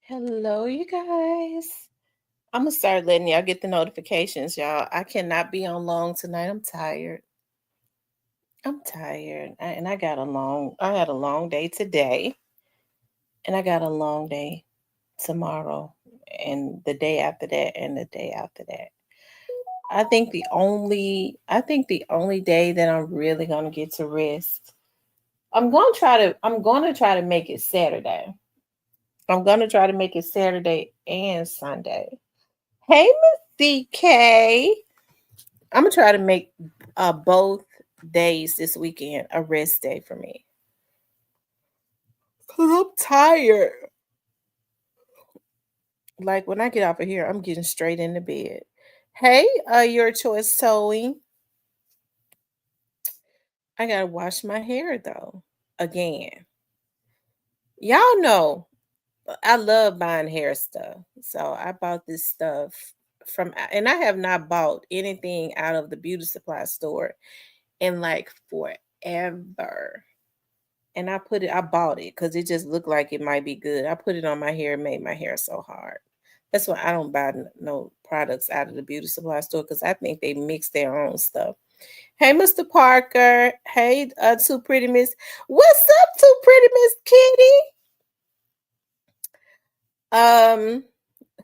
Hello, you guys. I'm gonna start letting y'all get the notifications, y'all. I cannot be on long tonight. I'm tired. I'm tired. And I had a long day today, and I got a long day tomorrow, and the day after that, and the day after that. I think the only day that I'm really gonna get to rest, I'm gonna try to make it Saturday. I'm gonna try to make it Saturday and Sunday. Hey, Miss CK. I'm gonna try to make both days this weekend a rest day for me. Cause I'm tired. Like when I get off of here, I'm getting straight into bed. Hey, your choice towing. I gotta wash my hair though. Again. Y'all know I love buying hair stuff. So I bought this stuff and I have not bought anything out of the beauty supply store in like forever. And I bought it because it just looked like it might be good. I put it on my hair, it made my hair so hard. That's why I don't buy no products out of the beauty supply store because I think they mix their own stuff. Hey, Mr. Parker. Hey, Too Pretty Miss. What's up, Too Pretty Miss Kitty? Um,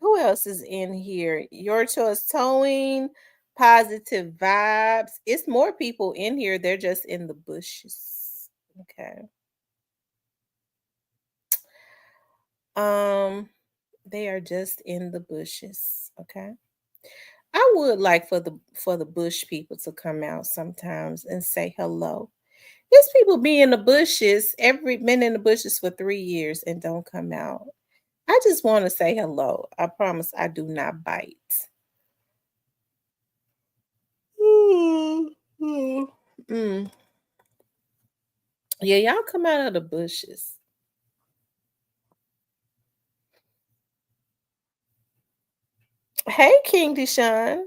who else is in here? Your Choice Towing, Positive Vibes. It's more people in here. They're just in the bushes. Okay. Um, they are just in the bushes. Okay. I would like for the bush people to come out sometimes and say hello. These people be in the bushes, every been in the bushes for 3 years and don't come out. I just want to say hello. I promise I do not bite. Mm. Yeah, y'all come out of the bushes. Hey, King Deshaun.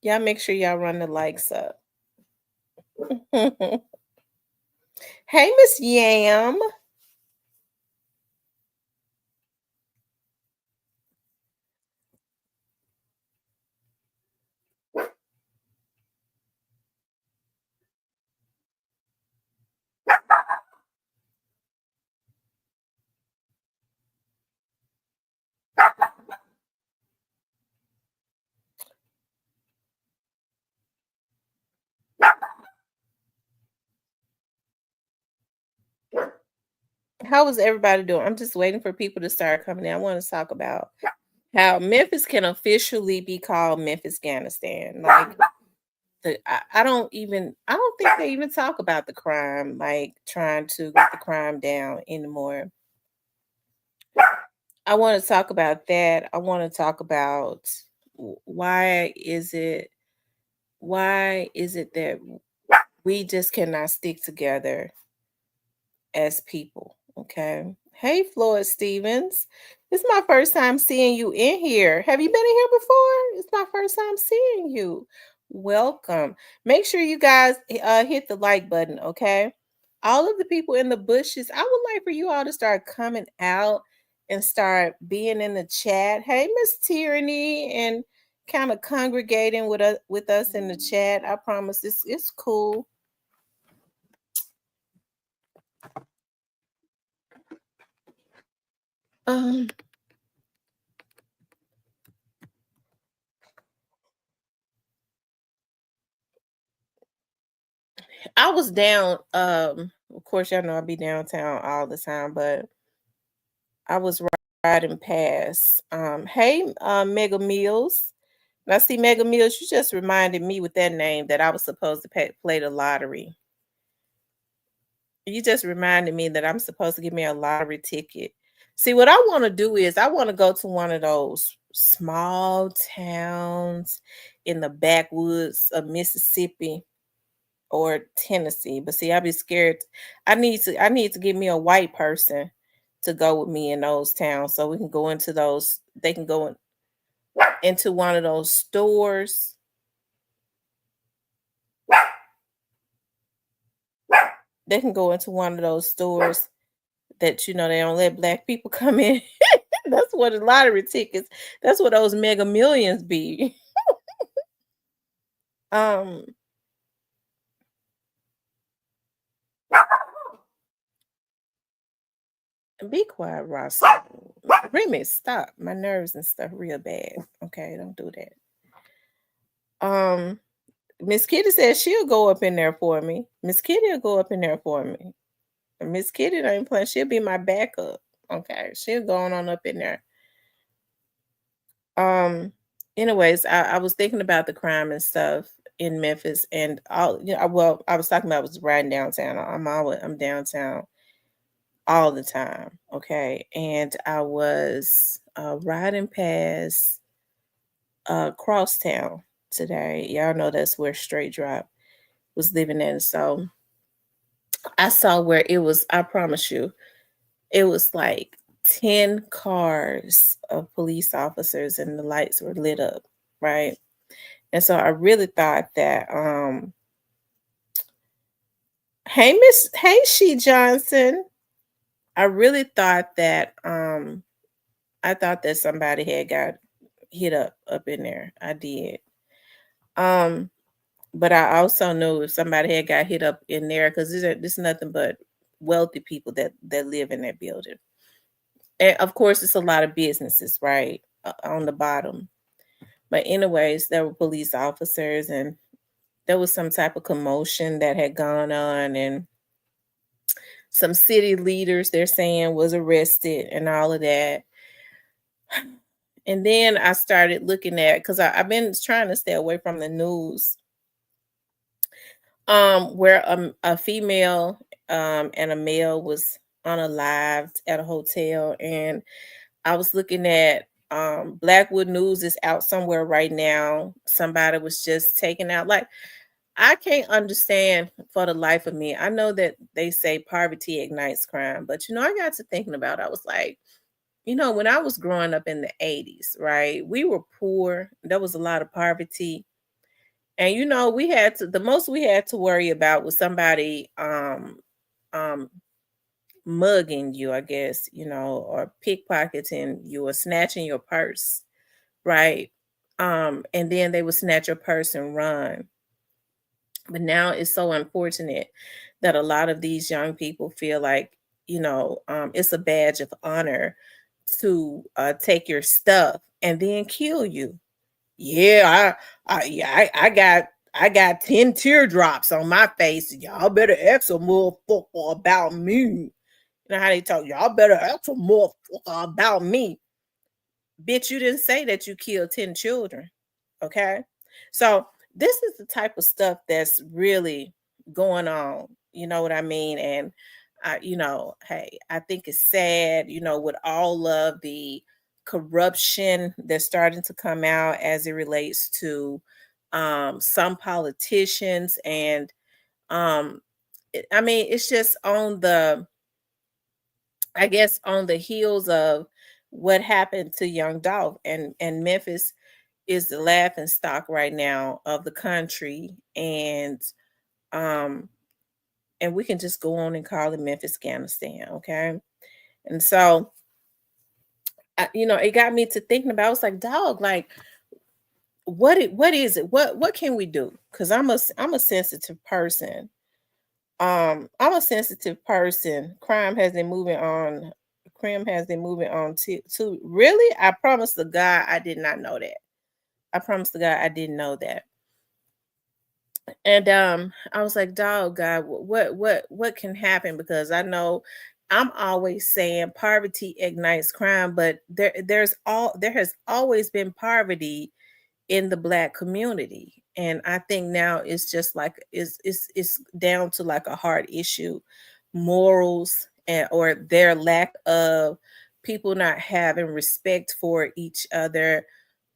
Y'all make sure y'all run the likes up. Hey, Miss Yam. How is everybody doing? I'm just waiting for people to start coming in. I want to talk about how Memphis can officially be called Memphisghanistan. Like I don't think they even talk about the crime, like trying to get the crime down anymore. I want to talk about that. I want to talk about why is it that we just cannot stick together as people. Okay. Hey, Floyd Stevens. It's my first time seeing you in here. Have you been in here before? It's my first time seeing you. Welcome. Make sure you guys hit the like button, okay? All of the people in the bushes, I would like for you all to start coming out and start being in the chat. Hey, Miss Tyranny, and kind of congregating with us in the chat. I promise it's cool. Um, I was down. Of course, y'all know I be downtown all the time, but I was riding past. Hey, Mega Meals. Now, see, Mega Meals, you just reminded me with that name that I was supposed to play the lottery. You just reminded me that I'm supposed to give me a lottery ticket. See, what I want to do is I want to go to one of those small towns in the backwoods of Mississippi or Tennessee. But see, I be scared. I need to get me a white person to go with me in those towns so we can go into those. They can go into one of those stores They can go into one of those stores that they don't let black people come in. That's what the lottery tickets. That's what those mega millions be. Um, be quiet, Ross. Remy, stop. My nerves and stuff real bad. Okay, don't do that. Miss Kitty says she'll go up in there for me. Miss Kitty will go up in there for me. Miss Kitty ain't playing. She'll be my backup. Okay, she'll go on up in there. Um, Anyways, I was thinking about the crime and stuff in Memphis, and all well, I was talking about I was riding downtown. I'm downtown all the time. Okay, and I was riding past Crosstown today. Y'all know that's where Straight Drop was living in. So I saw where it was. I promise you, it was like 10 cars of police officers, and the lights were lit up, right? And so I really thought that, hey She Johnson, I really thought that, I thought that somebody had got hit up in there. I did. Um, but I also knew if somebody had got hit up in there, because this is nothing but wealthy people that live in that building. And of course, it's a lot of businesses, right, on the bottom. But anyways, there were police officers, and there was some type of commotion that had gone on, and some city leaders, they're saying, was arrested and all of that. And then I started looking at, because I've been trying to stay away from the news, where a female and a male was unalived at a hotel, and I was looking at Blackwood News is out somewhere right now. Somebody was just taken out. Like, I can't understand for the life of me. I know that they say poverty ignites crime, but I got to thinking about it. I was like, when I was growing up in the 80s, right? We were poor. There was a lot of poverty. And we had to the most we had to worry about was somebody um mugging you, I guess, or pickpocketing you or snatching your purse, right? And then they would snatch your purse and run. But now it's so unfortunate that a lot of these young people feel like, it's a badge of honor to take your stuff and then kill you. Yeah, I got 10 teardrops on my face. Y'all better ask a motherfucker about me. You know how they talk, y'all better ask a motherfucker about me. Bitch, you didn't say that you killed 10 children. Okay. So this is the type of stuff that's really going on. You know what I mean? And hey, I think it's sad, with all of the corruption that's starting to come out as it relates to some politicians. And I mean, it's just on the, I guess, on the heels of what happened to young Dolph, and Memphis is the laughing stock right now of the country. Um and we can just go on and call it Memphisghanistan, okay? And so it got me to thinking about, I was like, dog, like, what is it, what can we do? Because I'm a sensitive person. I'm a sensitive person. Crime has been moving on to really, I promise to God I did not know that. I promise to God I didn't know that. And I was like, dog, God, what can happen? Because I know I'm always saying poverty ignites crime, but there has always been poverty in the Black community. And I think now it's just like it's down to like a hard issue, morals, and or their lack of people not having respect for each other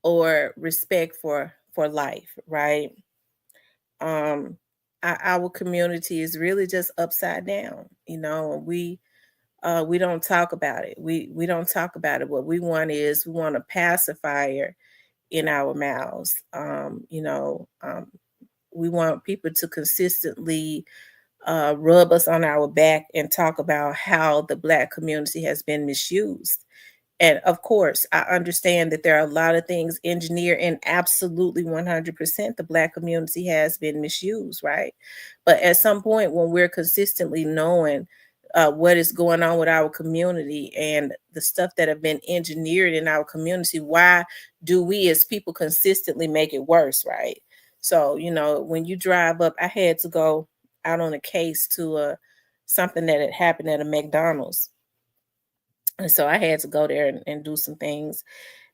or respect for life, right? um our community is really just upside down, and we don't talk about it. We don't talk about it. What we want is, we want a pacifier in our mouths. We want people to consistently rub us on our back and talk about how the Black community has been misused. And of course, I understand that there are a lot of things engineered, and absolutely 100% the Black community has been misused, right? But at some point, when we're consistently knowing what is going on with our community and the stuff that have been engineered in our community, why do we as people consistently make it worse, right? So, when you drive up, I had to go out on a case to something that had happened at a McDonald's. And so I had to go there and do some things.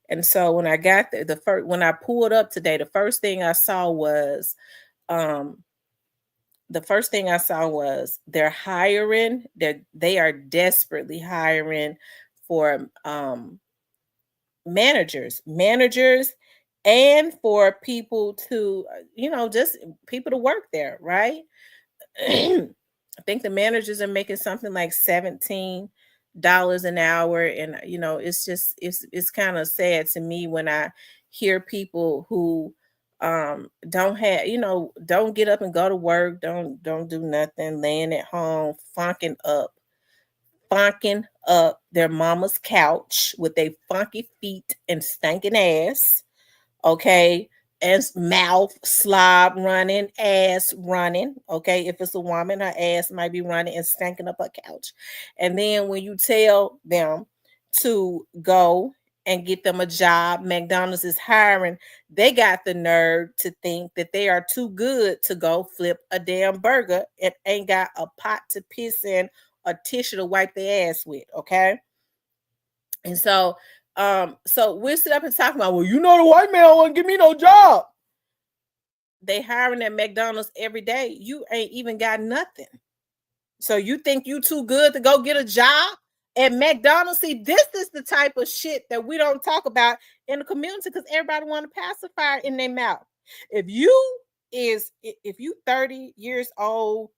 And so when I got there, when I pulled up today, um the first thing I saw was they're hiring, they are desperately hiring for managers and for people to just people to work there, right? I think the managers are making something like $17 an hour. And it's just it's kind of sad to me when I hear people who don't have, don't get up and go to work, don't do nothing, laying at home, funking up their mama's couch with their funky feet and stinking ass, okay, as mouth slob running, ass running, okay. If it's a woman, her ass might be running and stinking up her couch. And then when you tell them to go and get them a job, McDonald's is hiring, they got the nerve to think that they are too good to go flip a damn burger and ain't got a pot to piss in, a tissue to wipe their ass with, okay. And so we'll sit up and talk about, well, the white man won't give me no job. They hiring at McDonald's every day. You ain't even got nothing. So you think you too good to go get a job at McDonald's? See, this is the type of shit that we don't talk about in the community because everybody want to pacify in their mouth. If you 30 years old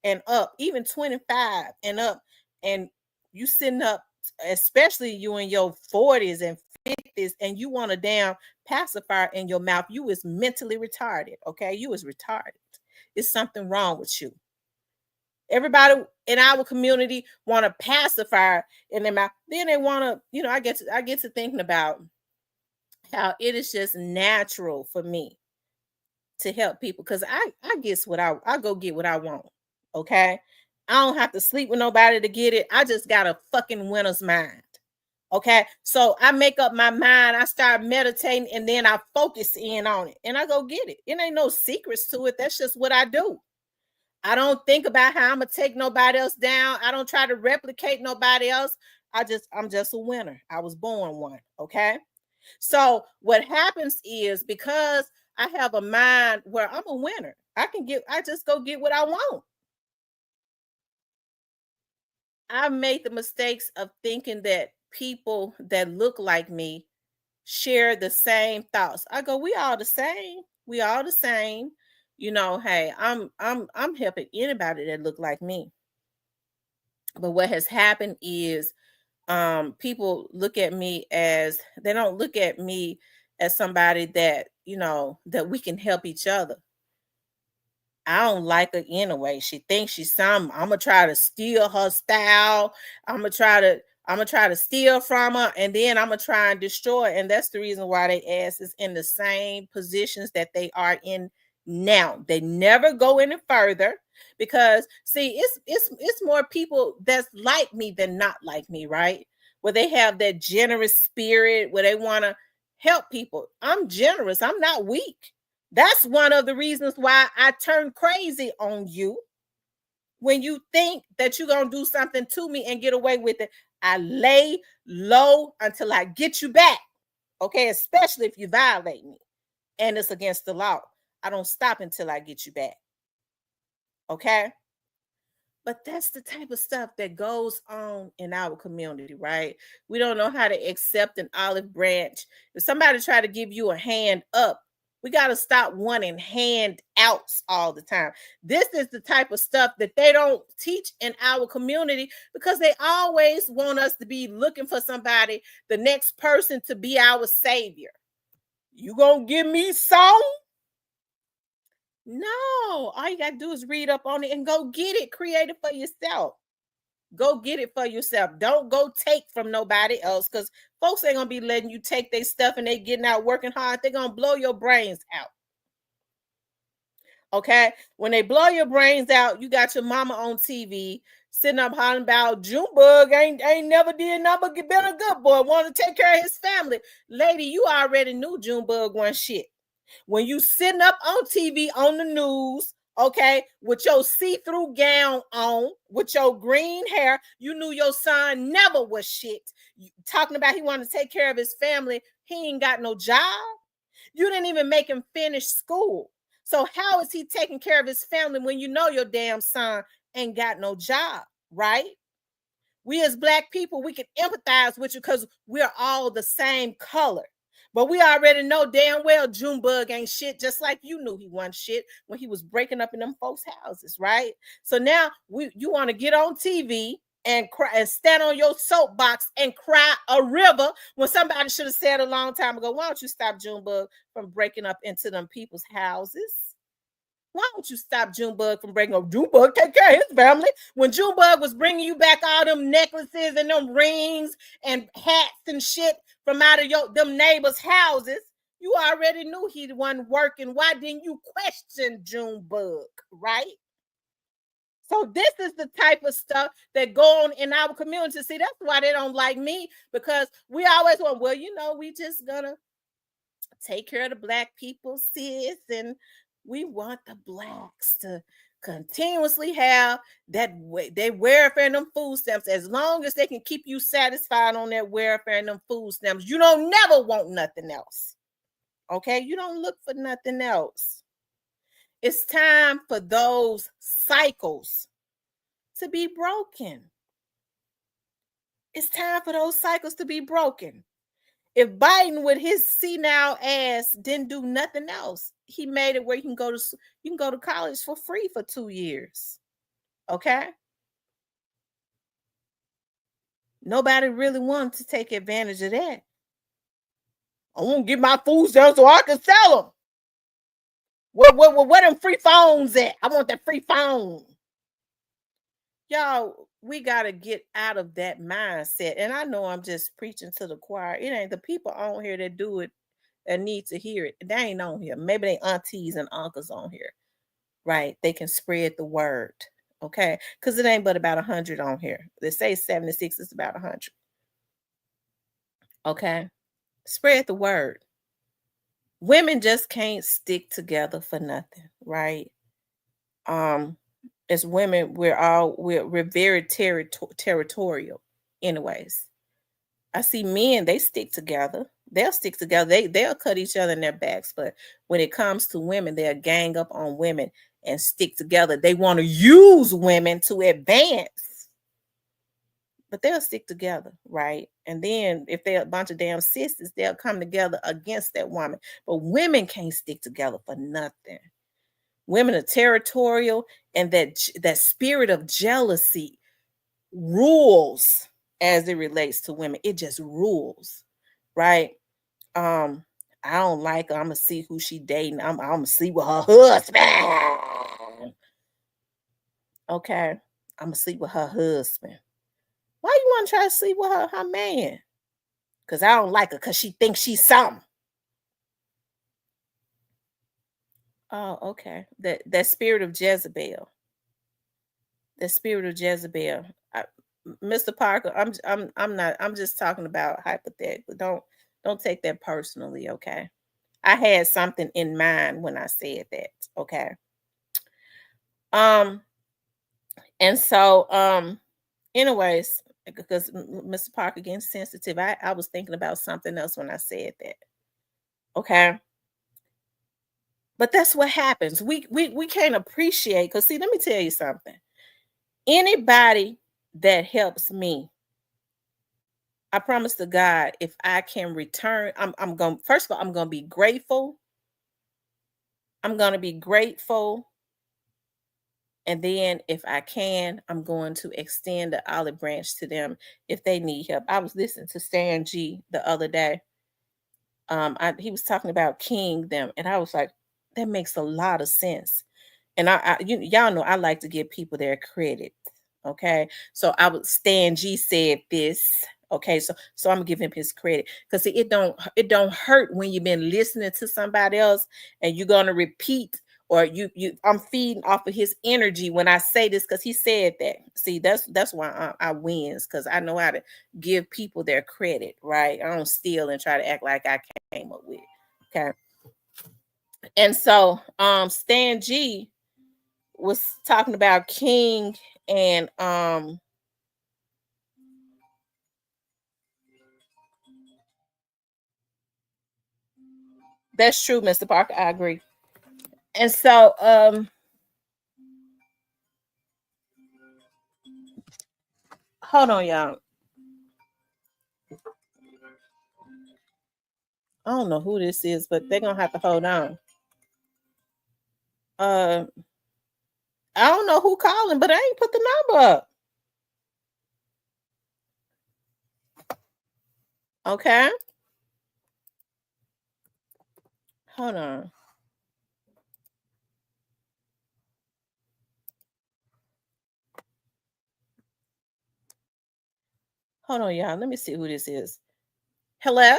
and up, even 25 and up, and you sitting up, especially you in your 40s and 50s, and you want a damn pacifier in your mouth, you is mentally retarded, okay? You is retarded. It's something wrong with you. Everybody in our community want a pacifier in their mouth. Then they want to, I get to thinking about how it is just natural for me to help people because I guess I go get what I want. Okay. I don't have to sleep with nobody to get it. I just got a fucking winner's mind. Okay. So I make up my mind, I start meditating, and then I focus in on it and I go get it. It ain't no secrets to it. That's just what I do. I don't think about how I'm gonna take nobody else down. I don't try to replicate nobody else. I'm just a winner. I was born one. Okay. So what happens is because I have a mind where I'm a winner, I just go get what I want. I made the mistakes of thinking that people that look like me share the same thoughts. I go, we all the same. We all the same. Hey, I'm helping anybody that look like me. But what has happened is people look at me as they don't look at me as somebody that that we can help each other. I don't like her anyway. She thinks she's some. I'm gonna try to steal her style. I'm gonna try to steal from her, and then I'm gonna try and destroy. And that's the reason why they ass is in the same positions that they are in now. They never go any further because see, it's more people that's like me than not like me, right? Where they have that generous spirit, where they want to help people. I'm generous. I'm not weak. That's one of the reasons why I turn crazy on you. When you think that you're going to do something to me and get away with it, I lay low until I get you back. Okay, especially if you violate me and it's against the law. I don't stop until I get you back. Okay? But that's the type of stuff that goes on in our community, right? We don't know how to accept an olive branch. If somebody try to give you a hand up, we got to stop wanting handouts all the time. This is the type of stuff that they don't teach in our community because they always want us to be looking for somebody, the next person to be our savior. You gonna give me some? No, all you gotta do is read up on it and go get it. Create it for yourself. Go get it for yourself. Don't go take from nobody else because folks ain't gonna be letting you take their stuff and they getting out working hard. They're gonna blow your brains out. Okay. When they blow your brains out, you got your mama on TV sitting up hollering about Junebug ain't never did nothing but been a good boy, want to take care of his family. Lady, you already knew Junebug wasn't shit. When you sitting up on TV on the news, okay, with your see-through gown on, with your green hair, you knew your son never was shit. Talking about he wanted to take care of his family, he ain't got no job. You didn't even make him finish school. So how is he taking care of his family when you know your damn son ain't got no job, right? We as black people, we can empathize with you because we're all the same color. But we already know damn well Junebug ain't shit, just like you knew he wasn't shit when he was breaking up in them folks' houses, right? So now you want to get on TV and cry and stand on your soapbox and cry a river when somebody should have said a long time ago, why don't you stop Junebug from breaking up into them people's houses? Why don't you stop Junebug from breaking up? Junebug take care of his family. When Junebug was bringing you back all them necklaces and them rings and hats and shit from out of them neighbors' houses, you already knew he wasn't working. Why didn't you question Junebug, right? So this is the type of stuff that go on in our community. See, that's why they don't like me, because we always want, well, we just gonna take care of the black people, sis, and we want the blacks to continuously have that way their welfare and them food stamps. As long as they can keep you satisfied on their welfare and them food stamps, you don't never want nothing else. Okay, you don't look for nothing else. It's time for those cycles to be broken. It's time for those cycles to be broken. If Biden with his senile ass didn't do nothing else, he made it where you can go to college for free for 2 years. Okay? Nobody really wanted to take advantage of that. I want to get my food stamps so I can sell them. Where them free phones at? I want that free phone. Y'all, we gotta get out of that mindset. And I know I'm just preaching to the choir. It ain't the people on here that do it that need to hear it. They ain't on here. Maybe they aunties and uncles on here. Right? They can spread the word. Okay. Because it ain't but about 100 on here. They say 76 is about 100. Okay. Spread the word. Women just can't stick together for nothing, right? Um, as women, we're very territorial, anyways. I see men, they stick together. They'll stick together. They'll cut each other in their backs. But when it comes to women, they'll gang up on women and stick together. They want to use women to advance, but they'll stick together, right? And then if they're a bunch of damn sisters, they'll come together against that woman. But women can't stick together for nothing. Women are territorial, and that spirit of jealousy rules as it relates to women. It just rules, right? I don't like her. I'm gonna see who she dating. I'm gonna sleep with her husband. Okay, I'm gonna sleep with her husband. Why you want to try to sleep with her man? Because I don't like her because she thinks she's something. Oh, okay. That spirit of Jezebel. The spirit of Jezebel. Mr. Parker, I'm not. I'm just talking about hypothetically. Don't take that personally, okay? I had something in mind when I said that, okay? Um, and so anyways, because Mr. Parker getting sensitive, I was thinking about something else when I said that. Okay. But that's what happens. We can't appreciate, because see, let me tell you something. Anybody that helps me, I promise to God, if I can return, I'm going first of all, I'm gonna be grateful. I'm gonna be grateful. And then if I can, I'm going to extend the olive branch to them if they need help. I was listening to Stan G the other day. He was talking about king them, and I was like, That makes a lot of sense. And y'all know I like to give people their credit. Okay. So I would Stan G said this. Okay, so I'm gonna give him his credit because it don't hurt when you've been listening to somebody else and you're gonna repeat or you I'm feeding off of his energy when I say this because he said that. See, that's why I wins because I know how to give people their credit, right? I don't steal and try to act like I came up with. Okay, and so Stan G was talking about King and that's true, Mr. Parker. I agree. And so hold on, y'all. I don't know who this is, but they're gonna have to hold on. Uh I don't know who calling, but I ain't put the number up. Okay. Hold on. Hold on, y'all. Let me see who this is. Hello?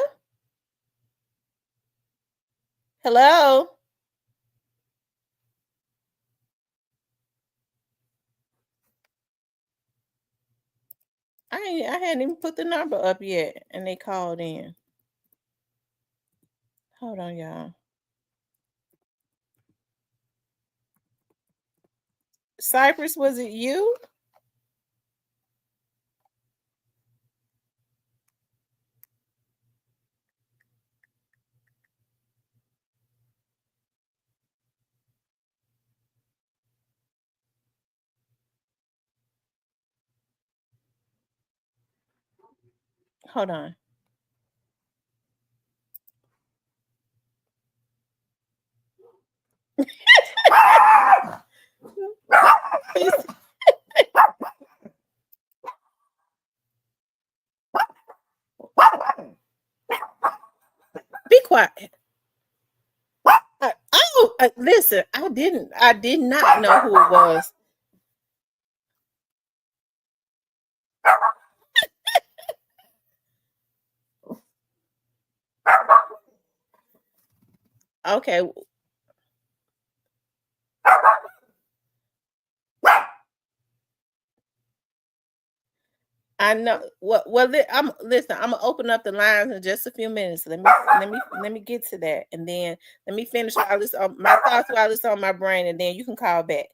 Hello? I hadn't even put the number up yet, and they called in. Hold on, y'all. Cypress, was it you? Hold on. Be quiet. Listen, I did not know who it was. Okay, I know. I'm listen. I'm gonna open up the lines in just a few minutes. Let me get to that, and then let me finish all this. My thoughts while this on my brain, and then you can call back.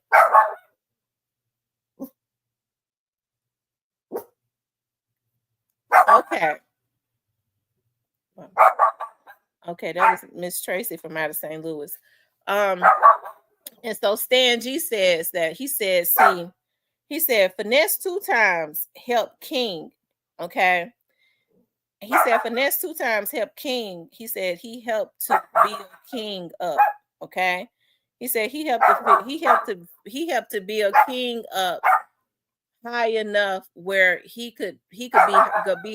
Okay. Okay, that was Miss Tracy from out of St. Louis. Um, and so Stan G says that he said finesse two times help King. Okay. He said finesse two times help King. He said he helped to build King up. Okay. He said he helped to build King up high enough where he could be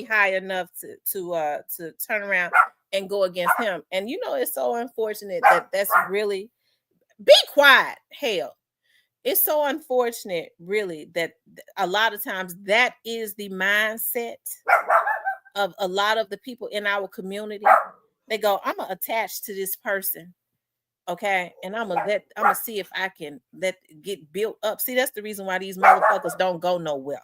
high enough to turn around and go against him. And it's so unfortunate that's really be quiet. Hell, it's so unfortunate, really, that a lot of times that is the mindset of a lot of the people in our community. They go, I'm gonna attach to this person, okay, and I'm gonna see if I can let get built up. See, that's the reason why these motherfuckers don't go nowhere.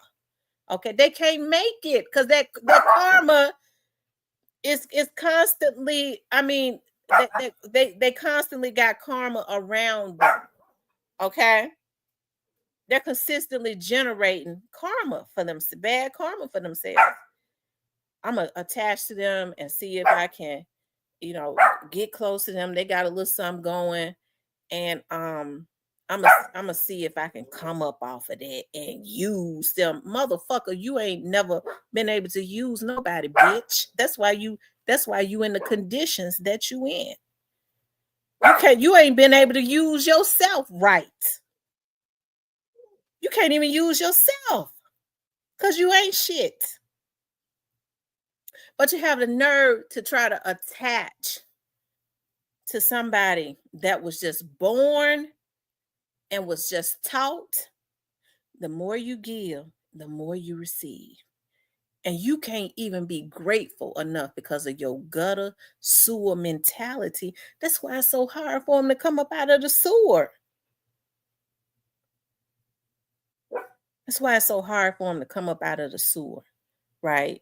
Okay, they can't make it because that karma is constantly. I mean, they constantly got karma around them. Okay, they're consistently generating karma for them, bad karma for themselves. I'm gonna attach to them and see if I can, you know, get close to them. They got a little something going, and I'm gonna see if I can come up off of that and use them, motherfucker. You ain't never been able to use nobody, bitch. That's why you in the conditions that you in. You ain't been able to use yourself right. You can't even use yourself because you ain't shit. But you have the nerve to try to attach to somebody that was just born and was just taught, the more you give, the more you receive. And you can't even be grateful enough because of your gutter sewer mentality. That's why it's so hard for them to come up out of the sewer. That's why it's so hard for them to come up out of the sewer, right?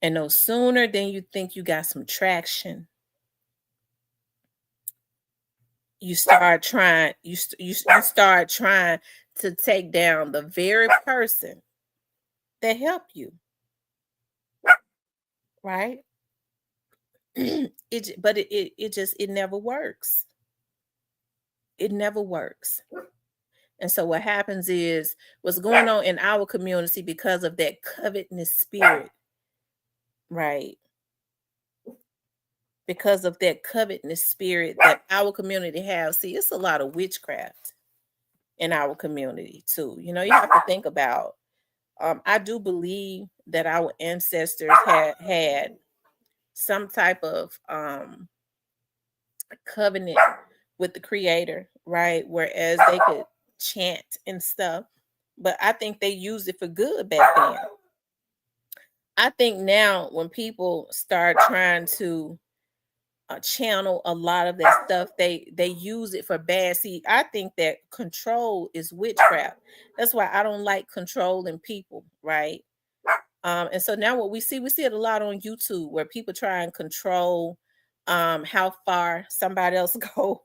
And no sooner than you think you got some traction, you start trying, you start trying to take down the very person that helped you, right? It never works. It never works. And so what happens is what's going on in our community because of that covetousness spirit, right? Because of that covetousness spirit that our community has. See, it's a lot of witchcraft in our community too. You know, you have to think about. I do believe that our ancestors had some type of covenant with the creator, right? Whereas they could chant and stuff. But I think they used it for good back then. I think now when people start trying to channel a lot of that stuff, they use it for bad. See, I think that control is witchcraft. That's why I don't like controlling people, right? And so now what we see it a lot on YouTube where people try and control how far somebody else go.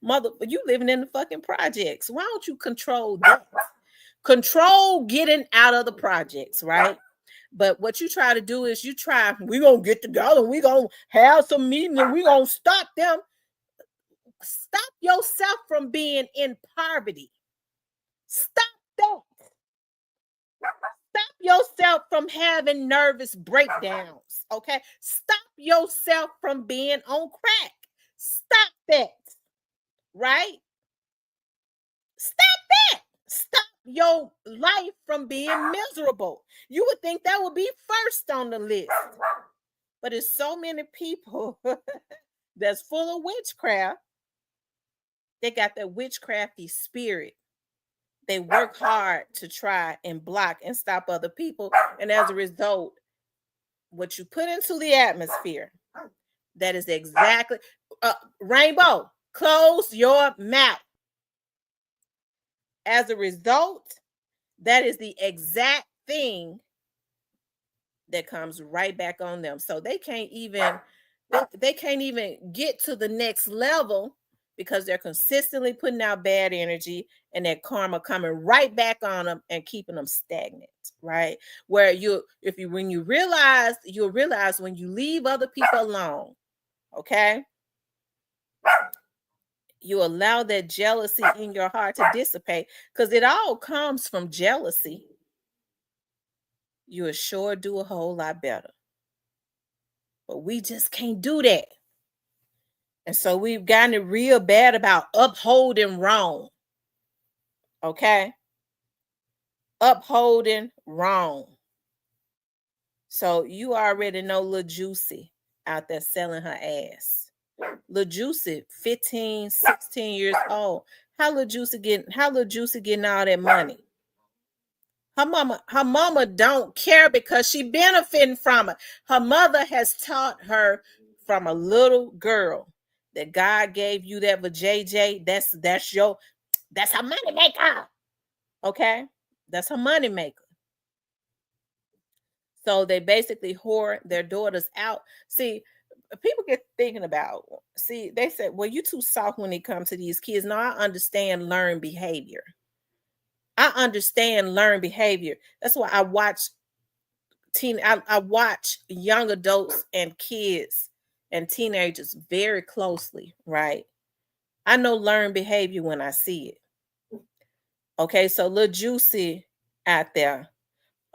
Mother, you living in the fucking projects. Why don't you control that? Control getting out of the projects, right? But what you try to do is we gonna get together, we gonna have some meeting, and we gonna stop them. Stop yourself from being in poverty. Stop that. Stop yourself from having nervous breakdowns. Okay. Stop yourself from being on crack. Stop that. Right? Stop that. Stop your life from being miserable. You would think that would be first on the list. But it's so many people that's full of witchcraft. They got that witchcrafty spirit. They work hard to try and block and stop other people. And as a result, what you put into the atmosphere, that is exactly Rainbow, close your mouth. As a result, that is the exact thing that comes right back on them. So they can't even get to the next level because they're consistently putting out bad energy and that karma coming right back on them and keeping them stagnant, right? Where when you realize, you'll realize when you leave other people alone, okay? You allow that jealousy in your heart to dissipate because it all comes from jealousy. You will sure do a whole lot better. But we just can't do that. And so we've gotten it real bad about upholding wrong. Okay? Upholding wrong. So you already know Lil Juicy out there selling her ass. Lil Juicy, 15, 16 years old. How Lil Juicy getting all that money? Her mama don't care because she benefiting from it. Her mother has taught her from a little girl that God gave you that for JJ. That's her money maker. Okay, that's her money maker. So they basically whore their daughters out. See, people get thinking about. See, they said, "Well, you too soft when it comes to these kids." No, I understand learned behavior. I understand learned behavior. That's why I watch young adults and kids and teenagers very closely, right? I know learned behavior when I see it. Okay, so little Juicy out there,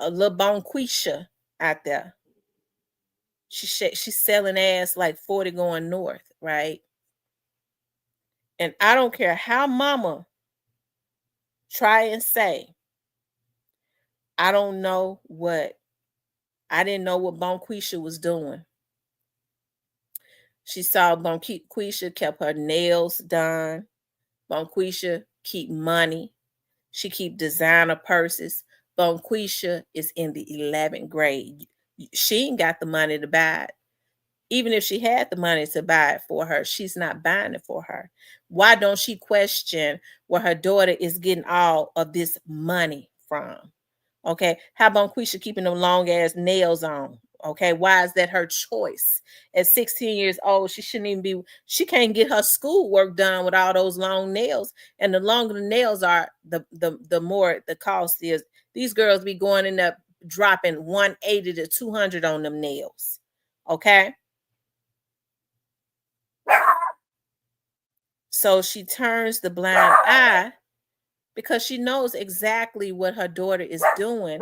a little Bonquisha out there. She's selling ass like 40 going north, right? And I don't care how mama try and say, I don't know what I didn't know what Bonquisha was doing. She saw Bonquisha kept her nails done. Bonquisha keep money. She keep designer purses. Bonquisha is in the 11th grade. She ain't got the money to buy it. Even if she had the money to buy it for her, she's not buying it for her. Why don't she question where her daughter is getting all of this money from? Okay. How about Quisha keeping them long ass nails on? Okay. Why is that her choice? At 16 years old, she shouldn't even be, she can't get her schoolwork done with all those long nails. And the longer the nails are, the more the cost is. These girls be going in there dropping 180 to 200 on them nails. Okay. So she turns the blind eye because she knows exactly what her daughter is doing.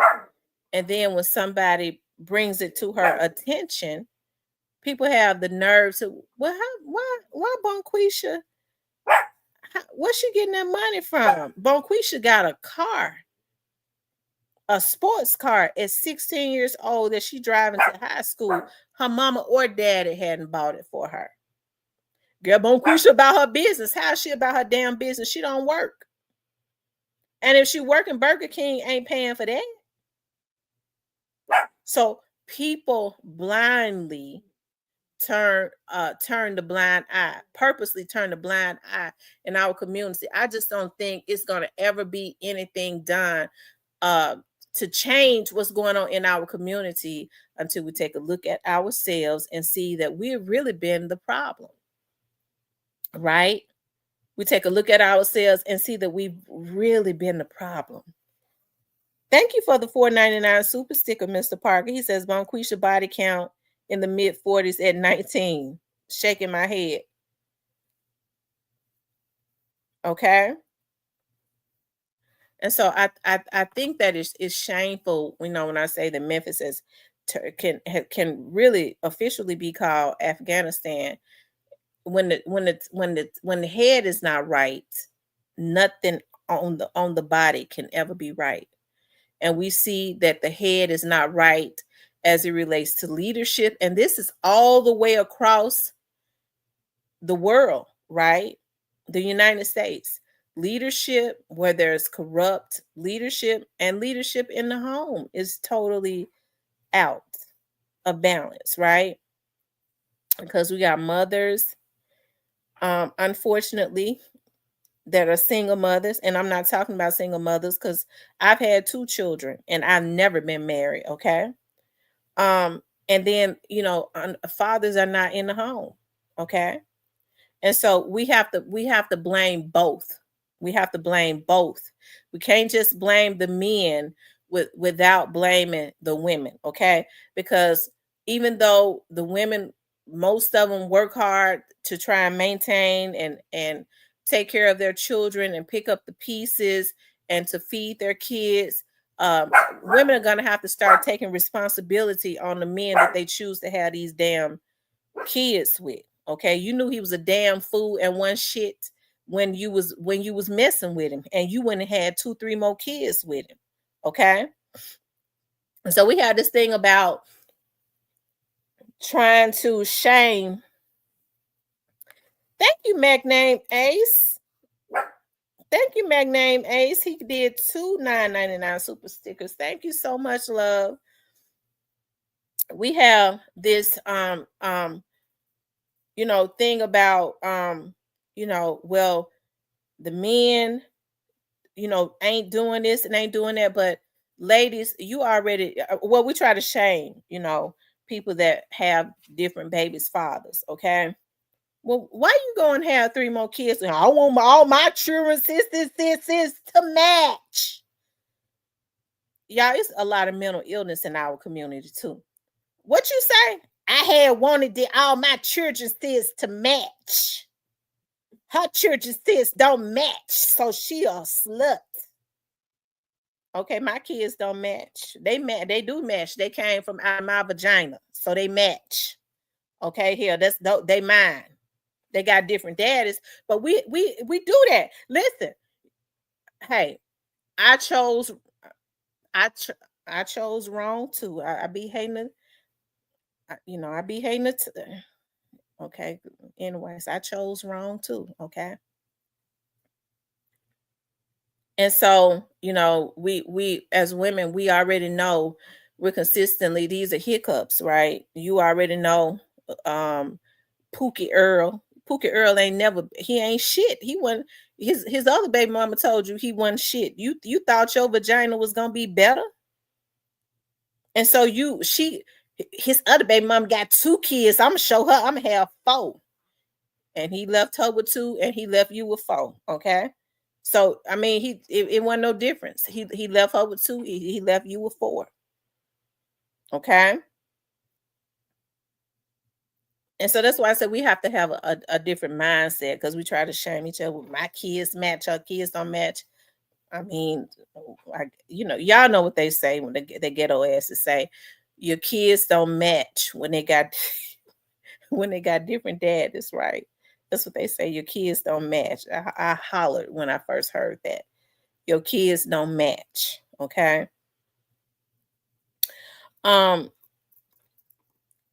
And then when somebody brings it to her attention, people have the nerve to, well, why Bonquisha? Where's she getting that money from? Bonquisha got a car, a sports car at 16 years old that she driving to high school. Her mama or daddy hadn't bought it for her. Girl, Bonquisha about her business. How is she about her damn business? She don't work. And if she working, Burger King ain't paying for that. So people blindly turn the blind eye, purposely turn the blind eye in our community. I just don't think it's going to ever be anything done uh to change what's going on in our community until we take a look at ourselves and see that we've really been the problem, right? We take a look at ourselves and see that we've really been the problem. Thank you for the 4.99 super sticker, Mr. Parker. He says Bonquisha body count in the mid 40s at 19. Shaking my head. Okay. And so I think that is shameful, when I say that Memphis can really officially be called Afghanistan when the head is not right, nothing on the body can ever be right. And we see that the head is not right as it relates to leadership, and this is all the way across the world, right? The United States. Leadership where there's corrupt leadership, and leadership in the home is totally out of balance, right? Because we got mothers, unfortunately, that are single mothers. And I'm not talking about single mothers because I've had 2 children and I've never been married. Okay. And then, fathers are not in the home. Okay. And so we have to blame both. We have to blame both. We can't just blame the men without blaming the women, okay? Because even though the women, most of them work hard to try and maintain and take care of their children and pick up the pieces and to feed their kids, um, women are gonna have to start taking responsibility on the men that they choose to have these damn kids with. Okay, you knew he was a damn fool and one shit when you was messing with him, and you went and had 2 3 more kids with him. Okay, and so we had this thing about trying to shame. Thank you, Magname Ace. Thank you, Magname Ace. He did 2 9.99 super stickers. Thank you so much, love. We have this thing about well, the men, ain't doing this and ain't doing that. But ladies, you already, well, we try to shame, people that have different babies' fathers. Okay. Well, why you going to have 3 more kids? I want all my children, sisters, to match. Y'all, it's a lot of mental illness in our community too. What you say? I had wanted all my children sis to match. Her children sis don't match, so she a slut. Okay, my kids don't match. They do match. They came from out of my vagina, so they match. Okay, here they mine. They got different daddies, but we do that. Listen, hey, I chose I ch- I chose wrong too. I be hating it. I be hating it. Okay. Anyways, I chose wrong too. Okay. And so, we as women, we already know we're consistently these are hiccups, right? You already know um Pookie Earl. Pookie Earl ain't never he ain't shit. He wasn't his other baby mama told you he wasn't shit. You thought your vagina was gonna be better. And so his other baby mama got two kids. I'm gonna show her I'm gonna have four. And he left her with two and he left you with four. Okay. So I mean it wasn't no difference. He left her with two, he left you with four. Okay. And so that's why I said we have to have a different mindset because we try to shame each other. My kids match, our kids don't match. I mean, y'all know what they say when they ghetto asses say, your kids don't match when they got when they got different daddies, right? That's what they say. Your kids don't match. I hollered when I first heard that. Your kids don't match. Okay. Um,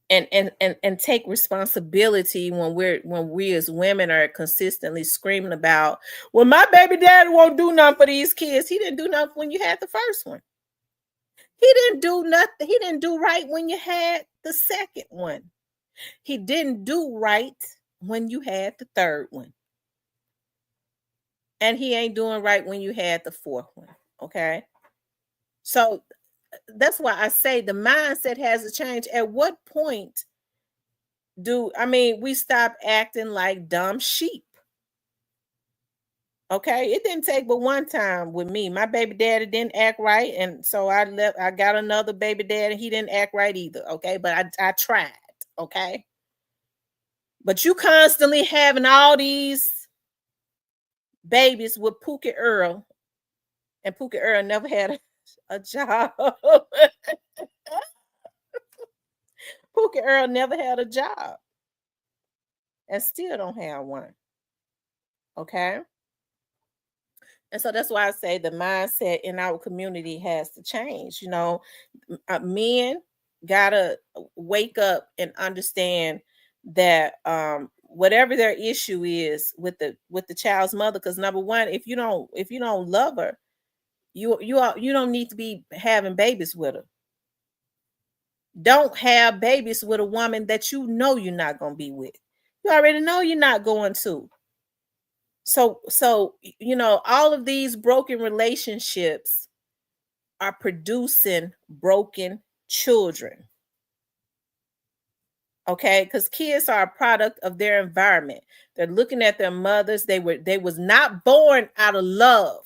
and take responsibility when we as women are consistently screaming about, well, my baby daddy won't do nothing for these kids. He didn't do nothing when you had the first one. He didn't do nothing. He didn't do right when you had the second one. He didn't do right when you had the third one. And he ain't doing right when you had the fourth one. Okay. So that's why I say the mindset has to change. At what point we stop acting like dumb sheep? Okay, it didn't take but one time with me. My baby daddy didn't act right, and so I got another baby daddy. He didn't act right either. Okay, but I tried. Okay, but you constantly having all these babies with Pookie Earl, and Pookie Earl never had a job. Pookie Earl never had a job, and still don't have one. Okay. And so that's why I say the mindset in our community has to change. Men gotta wake up and understand that whatever their issue is with the child's mother, because number one, if you don't love her, you don't need to be having babies with her. Don't have babies with a woman that you know you're not gonna be with. You already know you're not going to. So all of these broken relationships are producing broken children. Okay, because kids are a product of their environment. They're looking at their mothers. They was not born out of love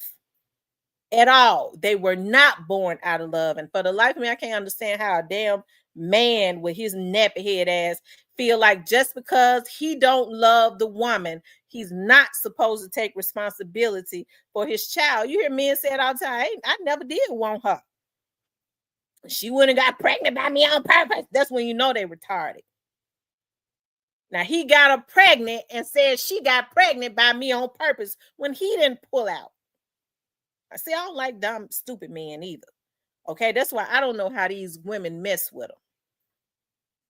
at all. They were not born out of love. And for the life of me, I can't understand how a damn man with his nappy head ass feel like just because he don't love the woman, he's not supposed to take responsibility for his child. You hear men say it all the time. I never did want her. She wouldn't have got pregnant by me on purpose. That's when you know they retarded. Now he got her pregnant and said she got pregnant by me on purpose when he didn't pull out. I see, I don't like dumb, stupid men either. Okay, that's why I don't know how these women mess with them.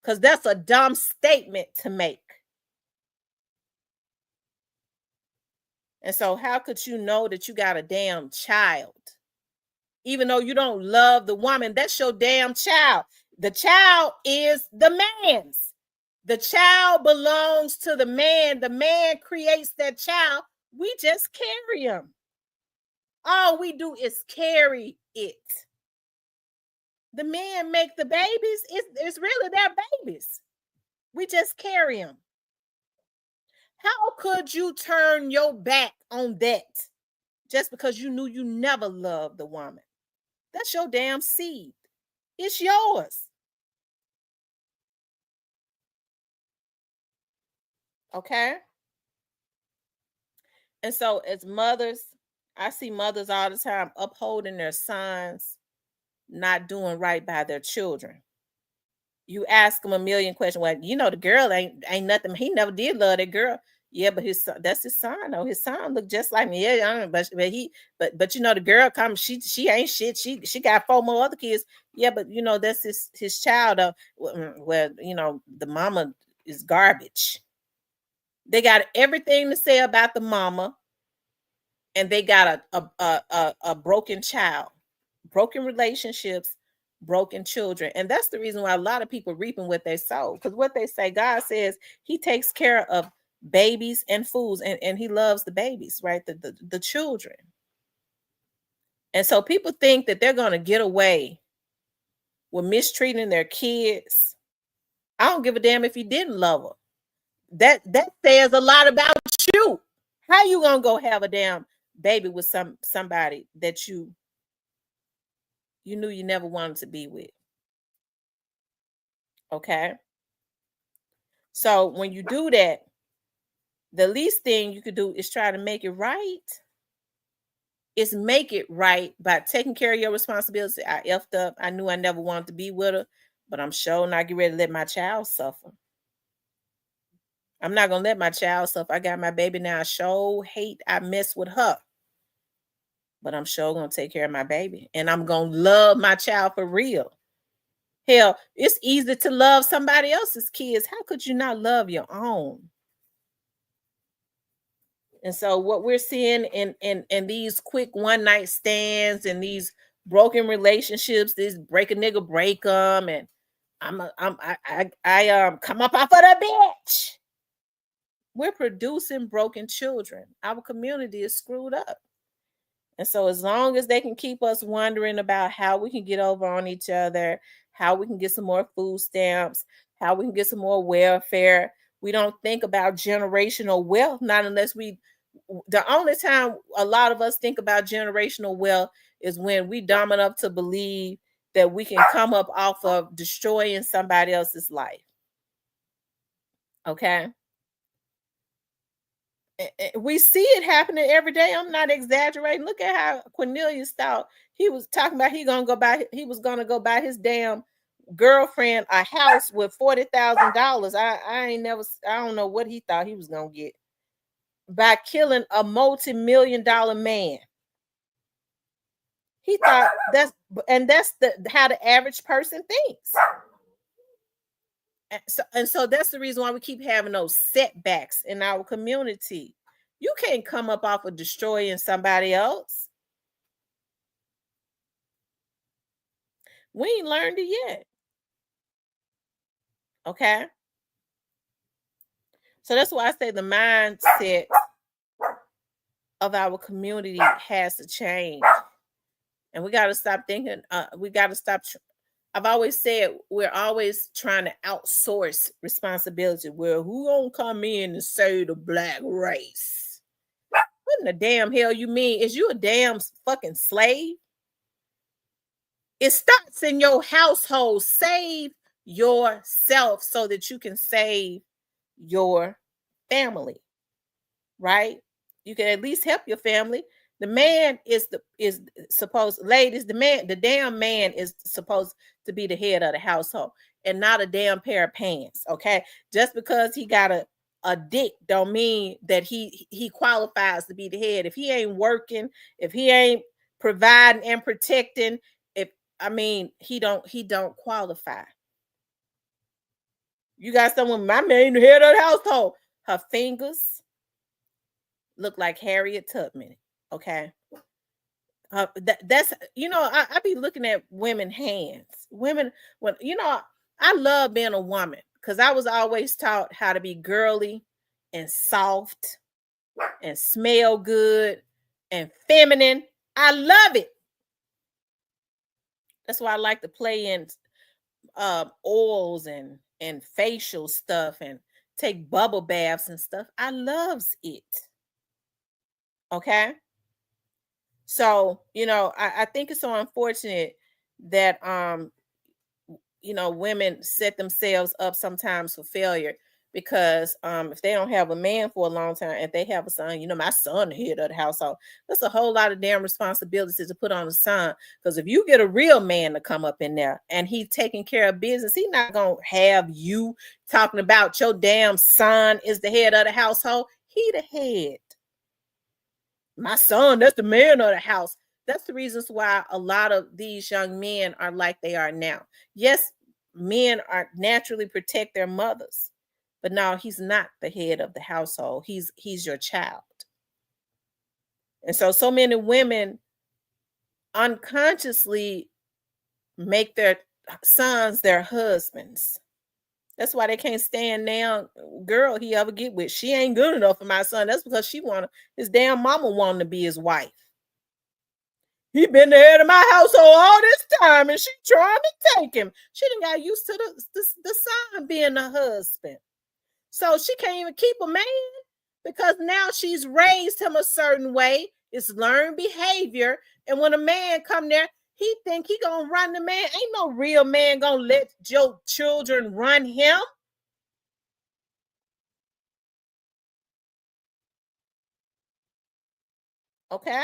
Because that's a dumb statement to make. And so, how could you know that you got a damn child? Even though you don't love the woman, that's your damn child. The child is the man's. The child belongs to the man. The man creates that child. We just carry him. All we do is carry it. The men make the babies. It's really their babies. We just carry them. How could you turn your back on that just because you knew you never loved the woman? That's your damn seed. It's yours. Okay. And so, as mothers, I see mothers all the time upholding their sons, not doing right by their children. You ask him a million questions. Well, the girl ain't nothing. He never did love that girl. Yeah, but his son, that's his son. though. His son look just like me. Yeah, but the girl come. She ain't shit. She got four more other kids. Yeah, but that's his child. Well, the mama is garbage. They got everything to say about the mama, and they got a broken child, broken relationships, broken children. And that's the reason why a lot of people reaping what they sow. Because what they say, God says he takes care of babies and fools, and he loves the babies, right? The children. And so people think that they're going to get away with mistreating their kids. I don't give a damn if you didn't love them. That says a lot about you. How you gonna go have a damn baby with somebody that you knew you never wanted to be with? Okay. So when you do that, the least thing you could do is try to make it right. Is make it right by taking care of your responsibility. I effed up. I knew I never wanted to be with her, but I'm sure not get ready to let my child suffer. I'm not gonna let my child suffer. I got my baby now. I sure hate I mess with her, but I'm sure gonna take care of my baby, and I'm gonna love my child for real. Hell, it's easy to love somebody else's kids. How could you not love your own? And so what we're seeing in these quick one night stands and these broken relationships, these break a nigga break them, and I come up off of the bitch. We're producing broken children. Our community is screwed up. And so as long as they can keep us wondering about how we can get over on each other, how we can get some more food stamps, how we can get some more welfare, we don't think about generational wealth, not unless the only time a lot of us think about generational wealth is when we dumb enough to believe that we can come up off of destroying somebody else's life. Okay. We see it happening every day. I'm not exaggerating. Look at how Cornelius thought he was talking about he was gonna go buy his damn girlfriend a house with $40,000. I ain't never I don't know what he thought he was gonna get by killing a multi-million-dollar man. He thought that's how the average person thinks. And so that's the reason why we keep having those setbacks in our community. You can't come up off of destroying somebody else. We ain't learned it yet. Okay. So that's why I say the mindset of our community has to change. And we got to stop thinking, we got to stop. I've always said we're always trying to outsource responsibility. Well, who gonna come in and save the black race? What in the damn hell you mean? Is you a damn fucking slave? It starts in your household. Save yourself so that you can save your family, right? You can at least help your family. The man is supposed, ladies, the damn man is supposed to be the head of the household and not a damn pair of pants. Okay. Just because he got a dick don't mean that he qualifies to be the head. If he ain't working, if he ain't providing and protecting, he don't qualify. You got someone, my man, the head of the household. Her fingers look like Harriet Tubman. Okay. That's I be looking at women hands. Women, when I love being a woman because I was always taught how to be girly and soft and smell good and feminine. I love it. That's why I like to play in oils and facial stuff and take bubble baths and stuff. I loves it. Okay. So, I think it's so unfortunate that women set themselves up sometimes for failure because if they don't have a man for a long time, if they have a son, my son the head of the household, that's a whole lot of damn responsibilities to put on the son. Because if you get a real man to come up in there and he's taking care of business, he's not gonna have you talking about your damn son is the head of the household. He the head. My son, that's the man of the house. That's the reasons why a lot of these young men are like they are now. Yes, men are naturally protect their mothers, But no, he's not the head of the household. He's your child. And so many women unconsciously make their sons their husbands. That's why they can't stand now girl he ever get with. She ain't good enough for my son. That's because she wanna his damn mama wanting to be his wife. He been the head of my household all this time, and she trying to take him. She done got used to the son being the husband. So she can't even keep a man because now she's raised him a certain way. It's learned behavior. And when a man come there, he think he gonna run the man. Ain't no real man gonna let your children run him. Okay.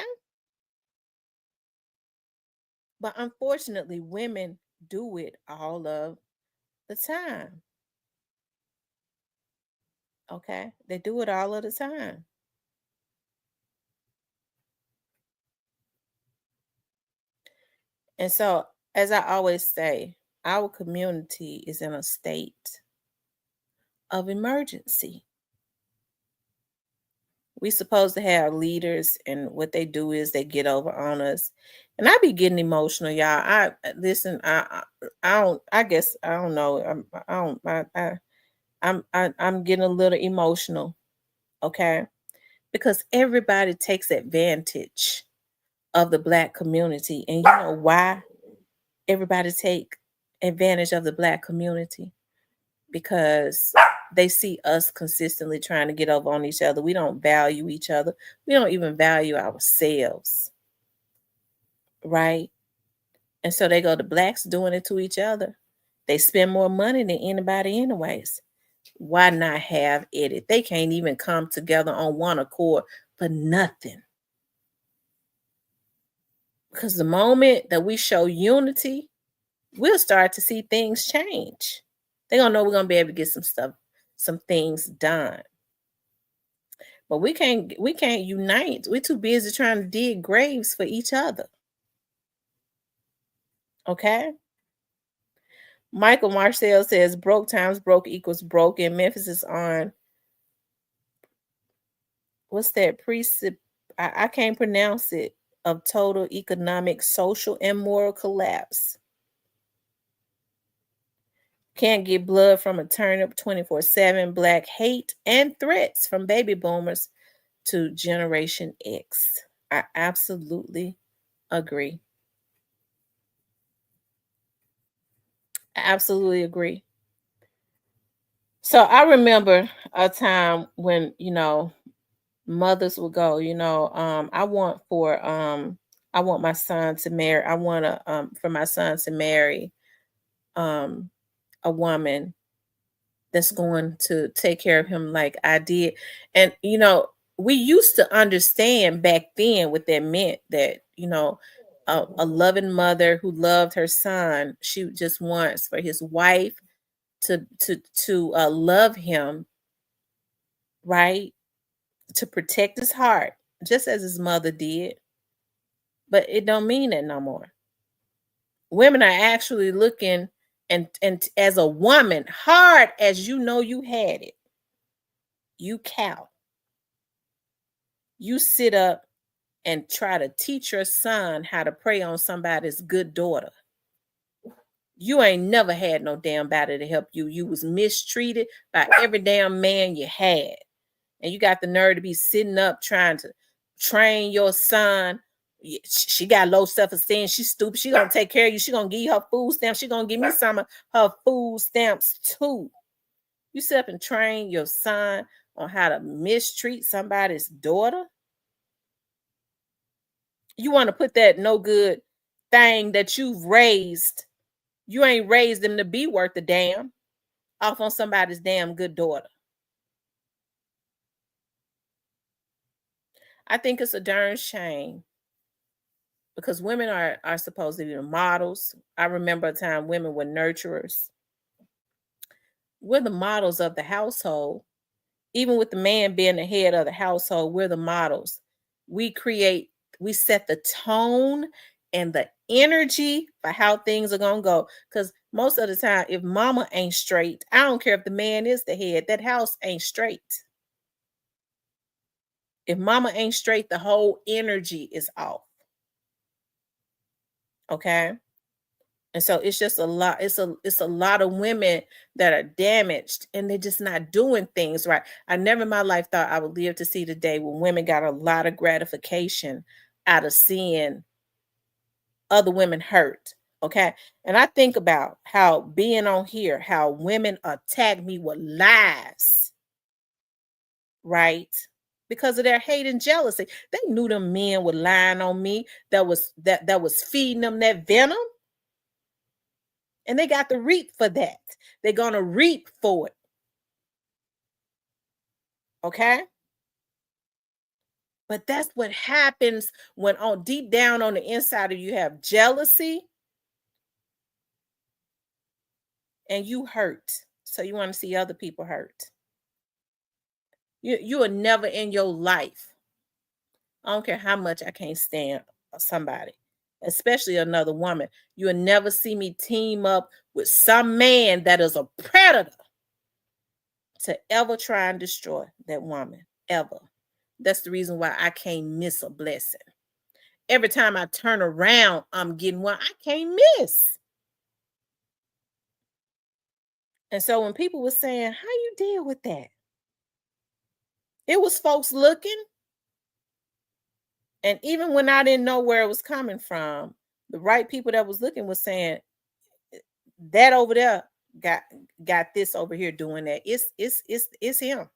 But unfortunately, women do it all of the time. Okay. They do it all of the time. And so, as I always say, our community is in a state of emergency. We supposed to have leaders, and what they do is they get over on us. And I be getting emotional, y'all. I listen. I don't. I guess I don't know. I don't. I'm getting a little emotional. Okay, because everybody takes advantage of the black community, and you know why everybody take advantage of the black community? Because they see us consistently trying to get over on each other. We don't value each other. We don't even value ourselves, right? And so they go, the blacks doing it to each other. They spend more money than anybody, anyways. Why not have it? They can't even come together on one accord for nothing. Because the moment that we show unity, we'll start to see things change. They're gonna know we're gonna be able to get some things done. But we can't unite. We're too busy trying to dig graves for each other. Okay. Michael Marcel says broke times broke equals broken. Memphis is on what's that precip I can't pronounce it of total economic, social, and moral collapse. Can't get blood from a turnip 24/7. Black hate and threats from baby boomers to Generation X. I absolutely agree. I absolutely agree. So I remember a time when, mothers would go, I want my son to marry. I want to for my son to marry um a woman that's going to take care of him like I did. And we used to understand back then what that meant, that a loving mother who loved her son, she just wants for his wife to love him, right? To protect his heart, just as his mother did. But it don't mean that no more. Women are actually looking, and as a woman, hard as you know you had it, you cow. You sit up and try to teach your son how to prey on somebody's good daughter. You ain't never had no damn body to help you. You was mistreated by every damn man you had. And you got the nerve to be sitting up trying to train your son. She got low self-esteem. She's stupid. She gonna take care of you. She gonna give you her food stamps. She gonna give me some of her food stamps too. You sit up and train your son on how to mistreat somebody's daughter. You want to put that no good thing that you've raised. You ain't raised them to be worth a damn off on somebody's damn good daughter. I think it's a darn shame because women are supposed to be the models. I remember a time women were nurturers. We're the models of the household. Even with the man being the head of the household, we're the models. We create, we set the tone and the energy for how things are gonna go. Because Most of the time, if mama ain't straight, I don't care if the man is the head, that house ain't straight. If mama ain't straight, the whole energy is off. Okay. And so it's just a lot. It's a lot of women that are damaged and they're just not doing things right. I never in my life thought I would live to see the day when women got a lot of gratification out of seeing other women hurt. Okay. And I think about how being on here, how women attack me with lies, right? Because of their hate and jealousy. They knew them men were lying on me that was feeding them that venom, and they got to reap for that. They're gonna reap for it. Okay. But that's what happens when on deep down on the inside of you have jealousy and you hurt. So you want to see other people hurt. You are never in your life. I don't care how much I can't stand somebody, especially another woman. You will never see me team up with some man that is a predator to ever try and destroy that woman. Ever. That's the reason why I can't miss a blessing. Every time I turn around, I'm getting one I can't miss. And so when people were saying, how you deal with that? It was folks looking. And even when I didn't know where it was coming from, the right people that was looking was saying, that over there got got this over here doing that. It's him.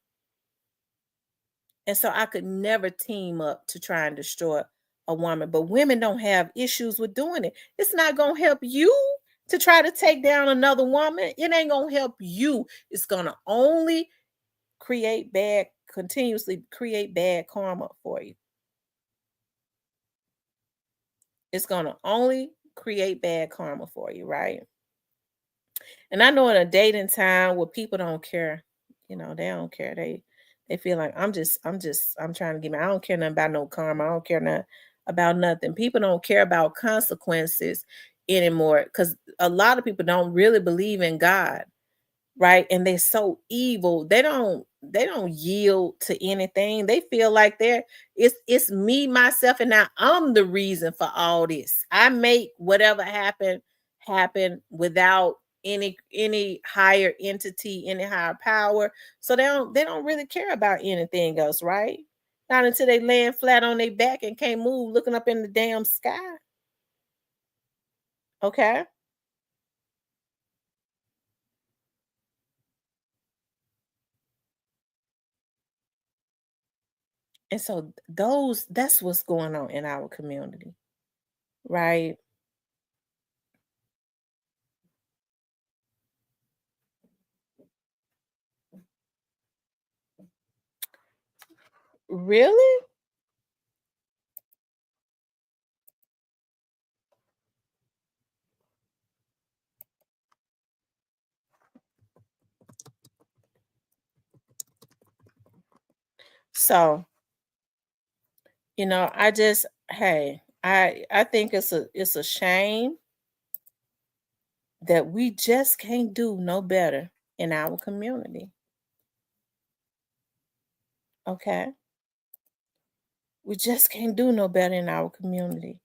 And so I could never team up to try and destroy a woman. But women don't have issues with doing it. It's not gonna help you to try to take down another woman. It ain't gonna help you. It's gonna only continuously create bad karma for you. It's gonna only create bad karma for you, right? And I know in a dating time where people don't care, they don't care. They feel like I'm trying to get me. I don't care nothing about no karma. I don't care nothing about nothing. People don't care about consequences anymore because a lot of people don't really believe in God, right? And they're so evil. They don't yield to anything. They feel like it's me, myself, and now I'm the reason for all this. I make whatever happen without any higher entity, any higher power. So they don't really care about anything else, right? Not until they land flat on their back and can't move, looking up in the damn sky. Okay. And so that's what's going on in our community. Right. Really? So, I just hey, I think it's a shame that we just can't do no better in our community. Okay? We just can't do no better in our community.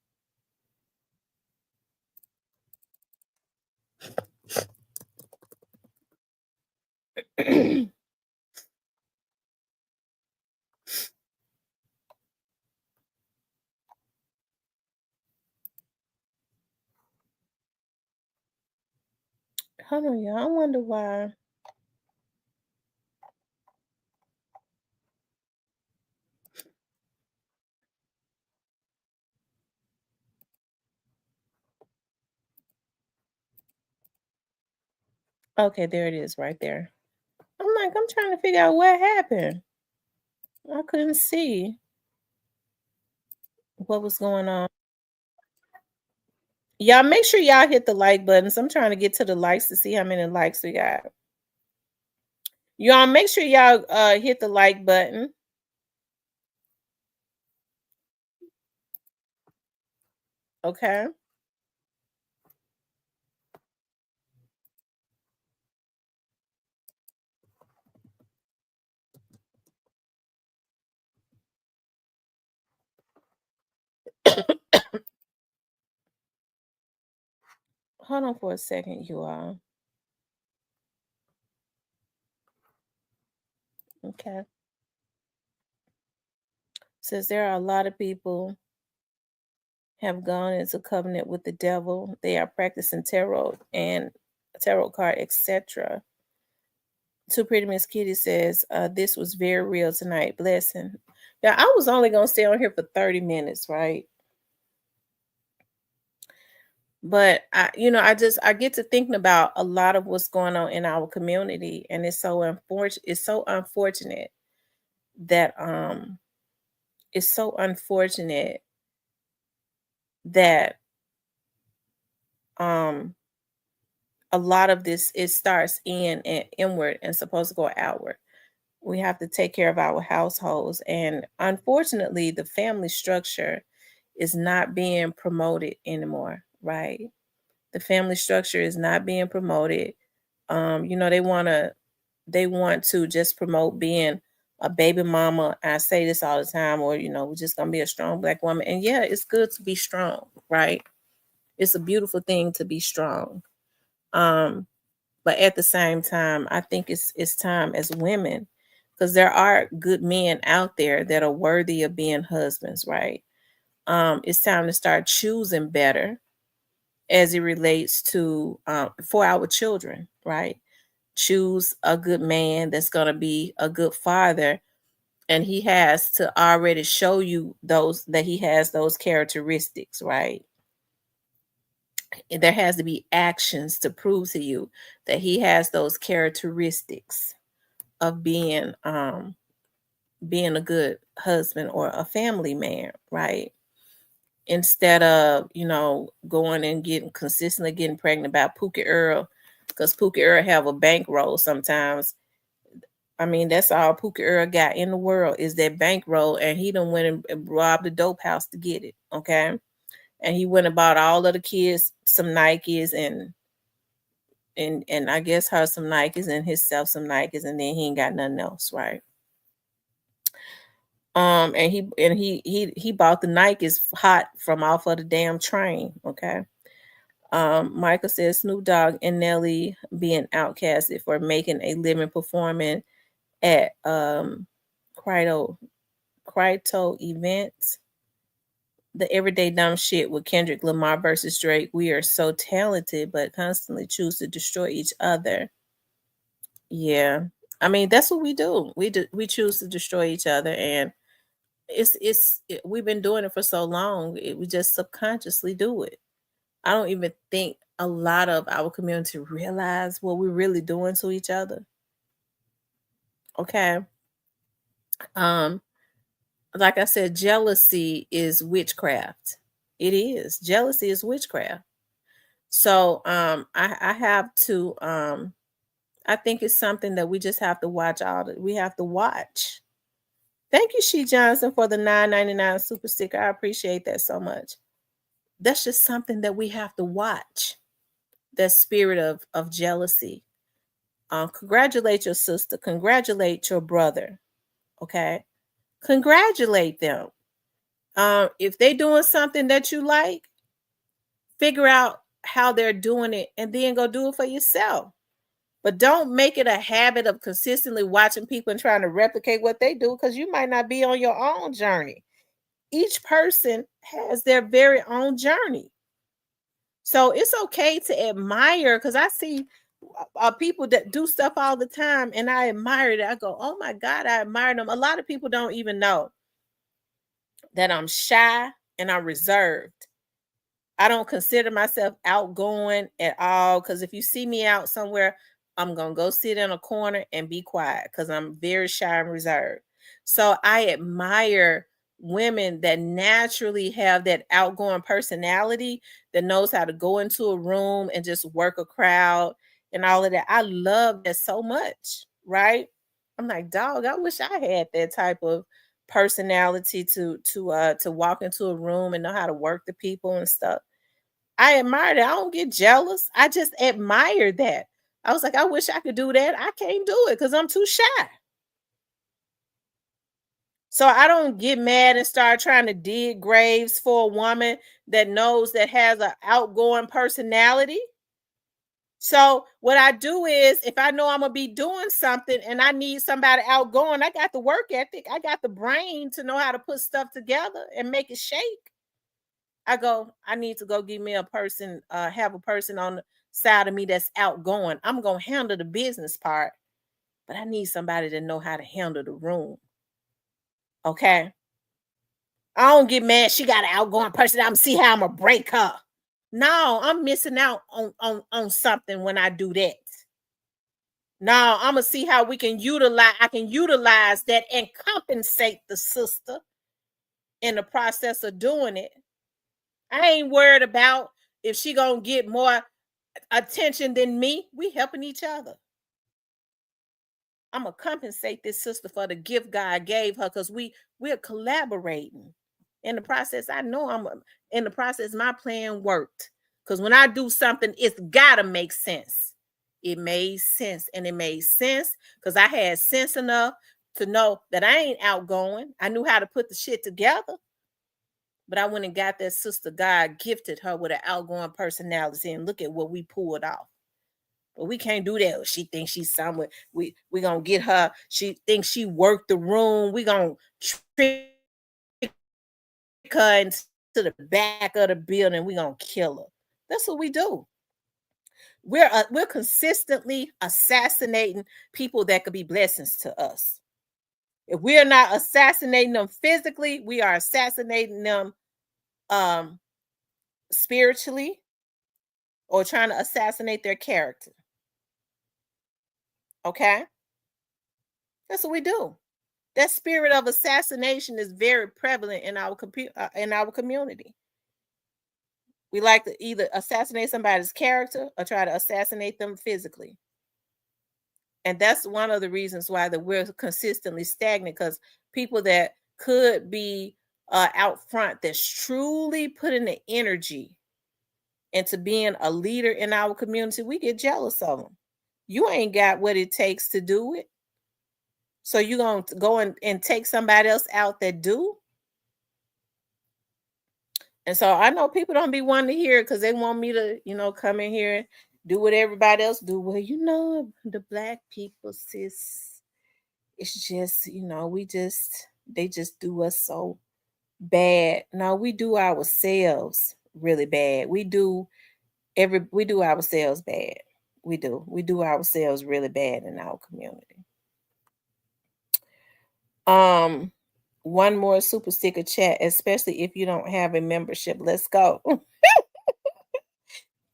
Hold on, y'all. I wonder why. Okay, there it is right there. I'm trying to figure out what happened. I couldn't see what was going on. Y'all make sure y'all hit the like buttons. I'm trying to get to the likes to see how many likes we got. Y'all make sure y'all hit the like button. Okay. Hold on for a second, you all. Okay. Says there are a lot of people have gone into covenant with the devil. They are practicing tarot and tarot card, etc. Too Pretty Miss Kitty says, this was very real tonight. Blessing. Yeah, I was only gonna stay on here for 30 minutes, right? But I get to thinking about a lot of what's going on in our community, and it's so unfortunate that it's so unfortunate that um a lot of this, it starts in and inward and supposed to go outward. We have to take care of our households, and unfortunately the family structure is not being promoted anymore, right? The family structure is not being promoted. They want to just promote being a baby mama. I say this all the time, or we're just gonna be a strong black woman. And yeah, it's good to be strong, right? It's a beautiful thing to be strong. Um, but at the same time, I think it's time as women, because there are good men out there that are worthy of being husbands, right? It's time to start choosing better as it relates to for our children, right? Choose a good man that's going to be a good father, and he has to already show you those, that he has those characteristics, right? And there has to be actions to prove to you that he has those characteristics of being a good husband or a family man, right? Instead of going and getting consistently getting pregnant about Pookie Earl, because Pookie Earl have a bankroll sometimes. I mean, that's all Pookie Earl got in the world is that bankroll, and he done went and robbed the dope house to get it. Okay, and he went and bought all of the kids some Nikes, and I guess her some Nikes, and himself some Nikes, and then he ain't got nothing else, right? And he bought the Nikes hot from off of the damn train. Okay. Michael says Snoop Dogg and Nelly being outcasted for making a living performing at Crito events. The everyday dumb shit with Kendrick Lamar versus Drake. We are so talented, but constantly choose to destroy each other. Yeah, I mean that's what we do. We choose to destroy each other, and we've been doing it for so long. We just subconsciously do it. I don't even think a lot of our community realize what we're really doing to each other. Okay. Um, like I said, jealousy is witchcraft. It is. Jealousy is witchcraft. So I have to I think it's something that we just have to watch we have to watch. Thank you, She Johnson, for the 9.99 super sticker. I appreciate that so much. That's just something that we have to watch. That spirit of jealousy. Congratulate your sister. Congratulate your brother. Okay. Congratulate them. If they're doing something that you like, figure out how they're doing it and then go do it for yourself. But don't make it a habit of consistently watching people and trying to replicate what they do, because you might not be on your own journey. Each person has their very own journey. So it's okay to admire, because I see people that do stuff all the time and I admire it. I go, oh my God, I admire them. A lot of people don't even know that I'm shy and I'm reserved. I don't consider myself outgoing at all, because if you see me out somewhere, I'm going to go sit in a corner and be quiet because I'm very shy and reserved. So I admire women that naturally have that outgoing personality, that knows how to go into a room and just work a crowd and all of that. I love that so much, right? I'm like, dog, I wish I had that type of personality to walk into a room and know how to work the people and stuff. I admire that. I don't get jealous. I just admire that. I was like, I wish I could do that. I can't do it because I'm too shy. So I don't get mad and start trying to dig graves for a woman that knows that has an outgoing personality. So what I do is, if I know I'm gonna be doing something and I need somebody outgoing, I got the work ethic, I got the brain to know how to put stuff together and make it shake. I need to go give me a person, have a person on the side of me that's outgoing. I'm gonna handle the business part, but I need somebody to know how to handle the room. Okay. I don't get mad. She got an outgoing person. I'm see how I'm gonna break her. No, I'm missing out on something when I do that. Now I'm gonna see how we can utilize. I can utilize that and compensate the sister in the process of doing it. I ain't worried about if she gonna get more attention than me. We helping each other. I'm gonna compensate this sister for the gift God gave her because we're collaborating. In the process, I know in the process. My plan worked because when I do something, it's gotta make sense. It made sense, and it made sense because I had sense enough to know that I ain't outgoing. I knew how to put the shit together, but I went and got that sister. God gifted her with an outgoing personality, and look at what we pulled off. But we can't do that. She thinks she's somewhere. We gonna get her. She thinks she worked the room. We gonna trick her into the back of the building. We gonna kill her. That's what we do. We're consistently assassinating people that could be blessings to us. If we are not assassinating them physically, we are assassinating them um spiritually, or trying to assassinate their character. Okay, that's what we do. That spirit of assassination is very prevalent in in our community. We like to either assassinate somebody's character or try to assassinate them physically. And that's one of the reasons why that we're consistently stagnant, because people that could be out front, that's truly putting the energy into being a leader in our community, we get jealous of them. You ain't got what it takes to do it. So you're going to go and take somebody else out that do. And so I know people don't be wanting to hear it because they want me to, come in here and do what everybody else do. Well, the black people, sis, it's just, they just do us so bad. No, we do ourselves really bad. We do ourselves bad. We do. We do ourselves really bad in our community. Um, one more super sticker chat, especially if you don't have a membership. Let's go.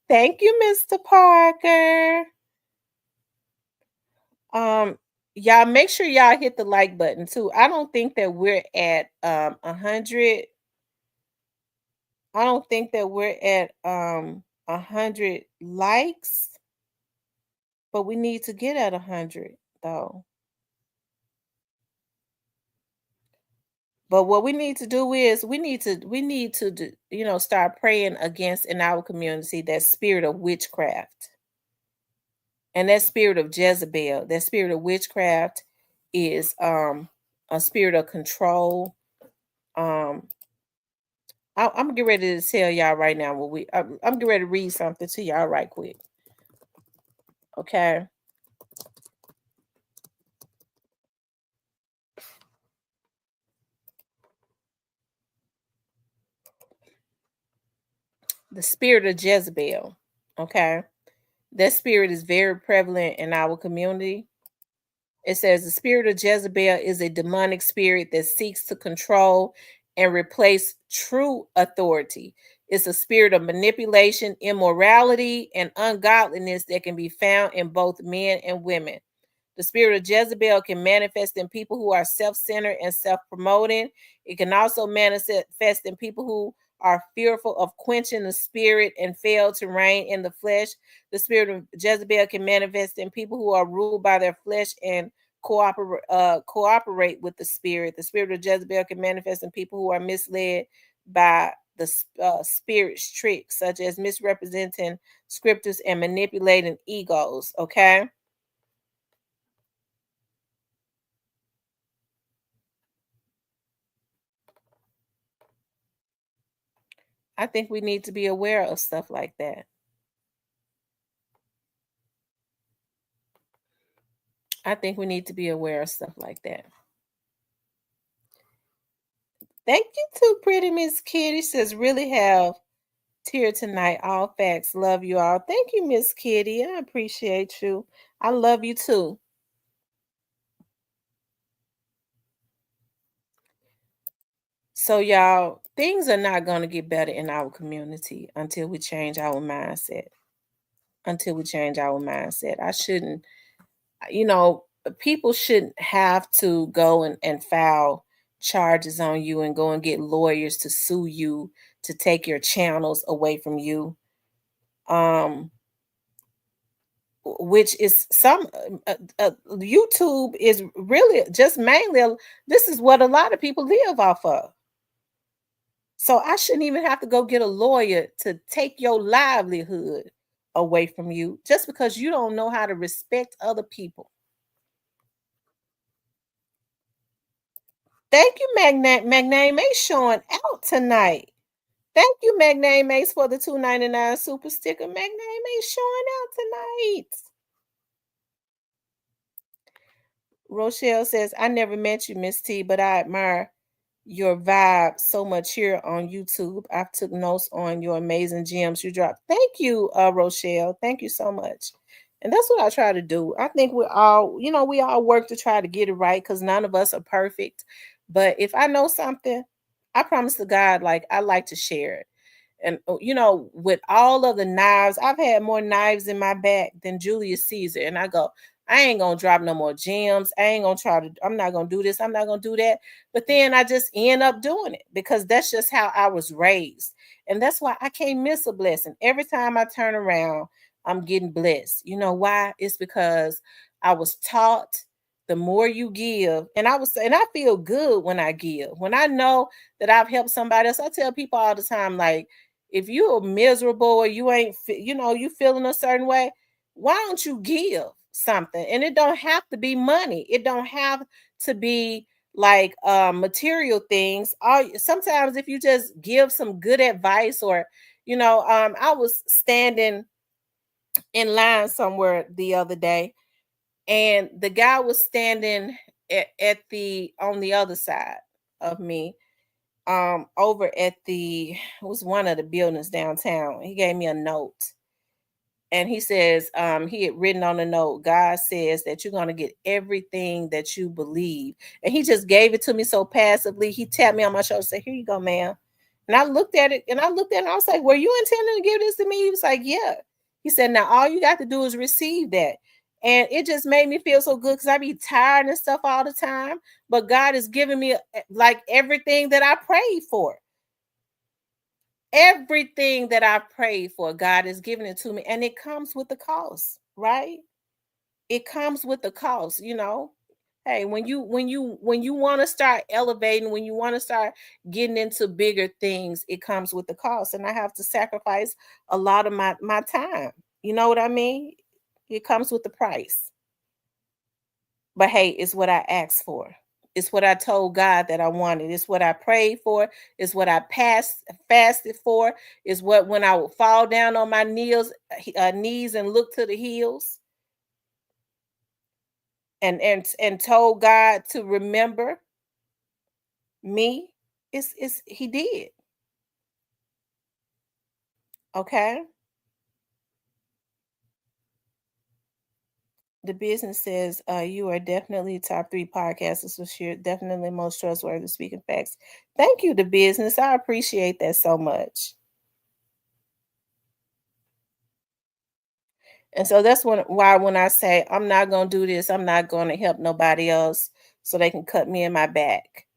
Thank you, Mr. Parker. Um, y'all make sure y'all hit the like button too. I don't think that we're at 100. I don't think that we're at 100 likes, but we need to get at 100 though. But what we need to do is start praying against in our community that spirit of witchcraft. And that spirit of Jezebel, that spirit of witchcraft is a spirit of control. Um I'm getting ready to tell y'all right now I'm getting ready to read something to y'all right quick. Okay. The spirit of Jezebel. Okay. That spirit is very prevalent in our community. It says the spirit of Jezebel is a demonic spirit that seeks to control and replace true authority. It's a spirit of manipulation, immorality, and ungodliness that can be found in both men and women. The spirit of Jezebel can manifest in people who are self centered and self promoting. It can also manifest in people who are fearful of quenching the spirit and fail to reign in the flesh. The spirit of Jezebel can manifest in people who are ruled by their flesh and cooperate with the spirit. The spirit of Jezebel can manifest in people who are misled by the spirit's tricks, such as misrepresenting scriptures and manipulating egos. Okay. I think we need to be aware of stuff like that. I think we need to be aware of stuff like that. Thank you too, pretty Miss Kitty. Says really have tear tonight. All facts. Love you all. Thank you, Miss Kitty. I appreciate you. I love you too. So, y'all, things are not going to get better in our community until we change our mindset. Until we change our mindset. I shouldn't, you know, people shouldn't have to go and file charges on you and go and get lawyers to sue you to take your channels away from you. Um, which is YouTube is really just mainly this is what a lot of people live off of. So I shouldn't even have to go get a lawyer to take your livelihood away from you just because you don't know how to respect other people. Thank you, Magname Ace showing out tonight. Thank you, Magname Ace, for the 2.99 super sticker. Magname Ace showing out tonight. Rochelle says, I never met you, Miss T, but I admire your vibe so much here on YouTube. I've took notes on your amazing gems you dropped. Thank you, Rochelle. Thank you so much. And that's what I try to do. I think we all, we all work to try to get it right because none of us are perfect. But if I know something, I promise to God, like I like to share it. And with all of the knives, I've had more knives in my back than Julius Caesar. And I go, I ain't gonna drop no more gems. I'm not gonna do this, I'm not gonna do that. But then I just end up doing it because that's just how I was raised. And that's why I can't miss a blessing. Every time I turn around, I'm getting blessed. You know why? It's because I was taught the more you give, and I feel good when I give. When I know that I've helped somebody else, I tell people all the time, like, if you're miserable or you ain't, you feeling a certain way, why don't you give something? And it don't have to be money. It don't have to be like material things. Sometimes if you just give some good advice or, I was standing in line somewhere the other day and the guy was standing at the on the other side of me over at it was one of the buildings downtown. He gave me a note and he says he had written on the note, God says that you're going to get everything that you believe. And he just gave it to me so passively. He tapped me on my shoulder and said, here you go, man. And I looked at it and I was like, were you intending to give this to me? He was like, yeah. He said, now all you got to do is receive that. And it just made me feel so good because I be tired and stuff all the time. But God is giving me like everything that I prayed for. Everything that I prayed for, God is giving it to me. And it comes with the cost, right? It comes with the cost. Hey, when you want to start elevating, when you want to start getting into bigger things, it comes with the cost. And I have to sacrifice a lot of my time. You know what I mean? It comes with the price. But hey, it's what I asked for. It's what I told God that I wanted. It's what I prayed for. It's what I fasted for. It's what when I would fall down on my knees and look to the hills and told God to remember me. It's he did. Okay. The business says you are definitely top 3 podcasters for sure. Definitely most trustworthy speaking facts. Thank you, the business. I appreciate that so much. And so that's why when I say I'm not gonna do this, I'm not gonna help nobody else so they can cut me in my back.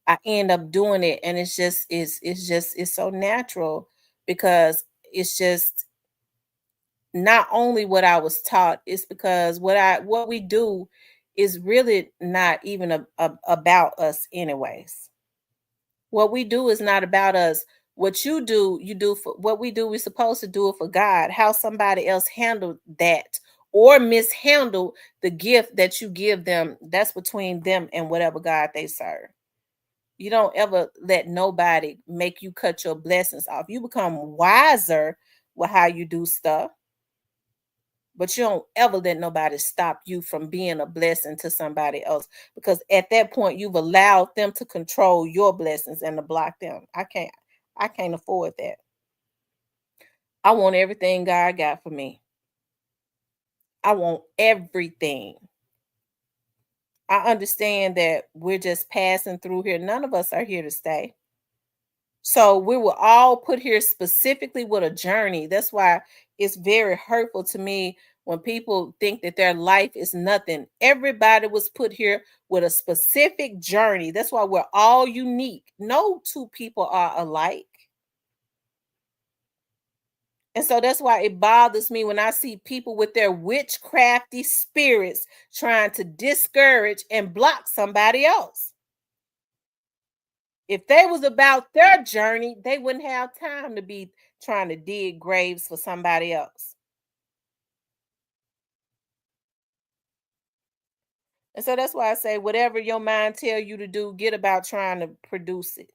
I end up doing it and it's so natural because it's just not only what I was taught, it's because what we do is really not even about us anyways. What we do is not about us. What you do for what we do, we're supposed to do it for God. How somebody else handled that or mishandled the gift that you give them, that's between them and whatever God they serve. You don't ever let nobody make you cut your blessings off. You become wiser with how you do stuff. But you don't ever let nobody stop you from being a blessing to somebody else, because at that point you've allowed them to control your blessings and to block them. I can't afford that. I want everything God got for me. I want everything. I understand that we're just passing through here. None of us are here to stay. So we were all put here specifically with a journey. That's why it's very hurtful to me when people think that their life is nothing. Everybody was put here with a specific journey. That's why we're all unique. No two people are alike. And so that's why it bothers me when I see people with their witchcrafty spirits trying to discourage and block somebody else. If they was about their journey, they wouldn't have time to be trying to dig graves for somebody else. And so that's why I say whatever your mind tell you to do, get about trying to produce it.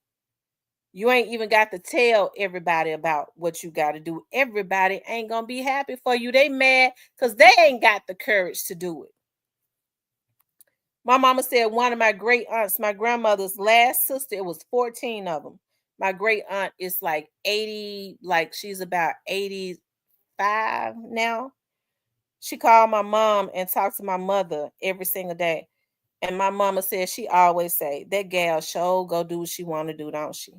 You ain't even got to tell everybody about what you got to do. Everybody ain't gonna be happy for you. They mad because they ain't got the courage to do it. My mama said one of my great aunts, my grandmother's last sister, it was 14 of them. My great aunt is like 80, like she's about 85 now. She called my mom and talked to my mother every single day. And my mama said she always say, that gal sure go do what she want to do, don't she?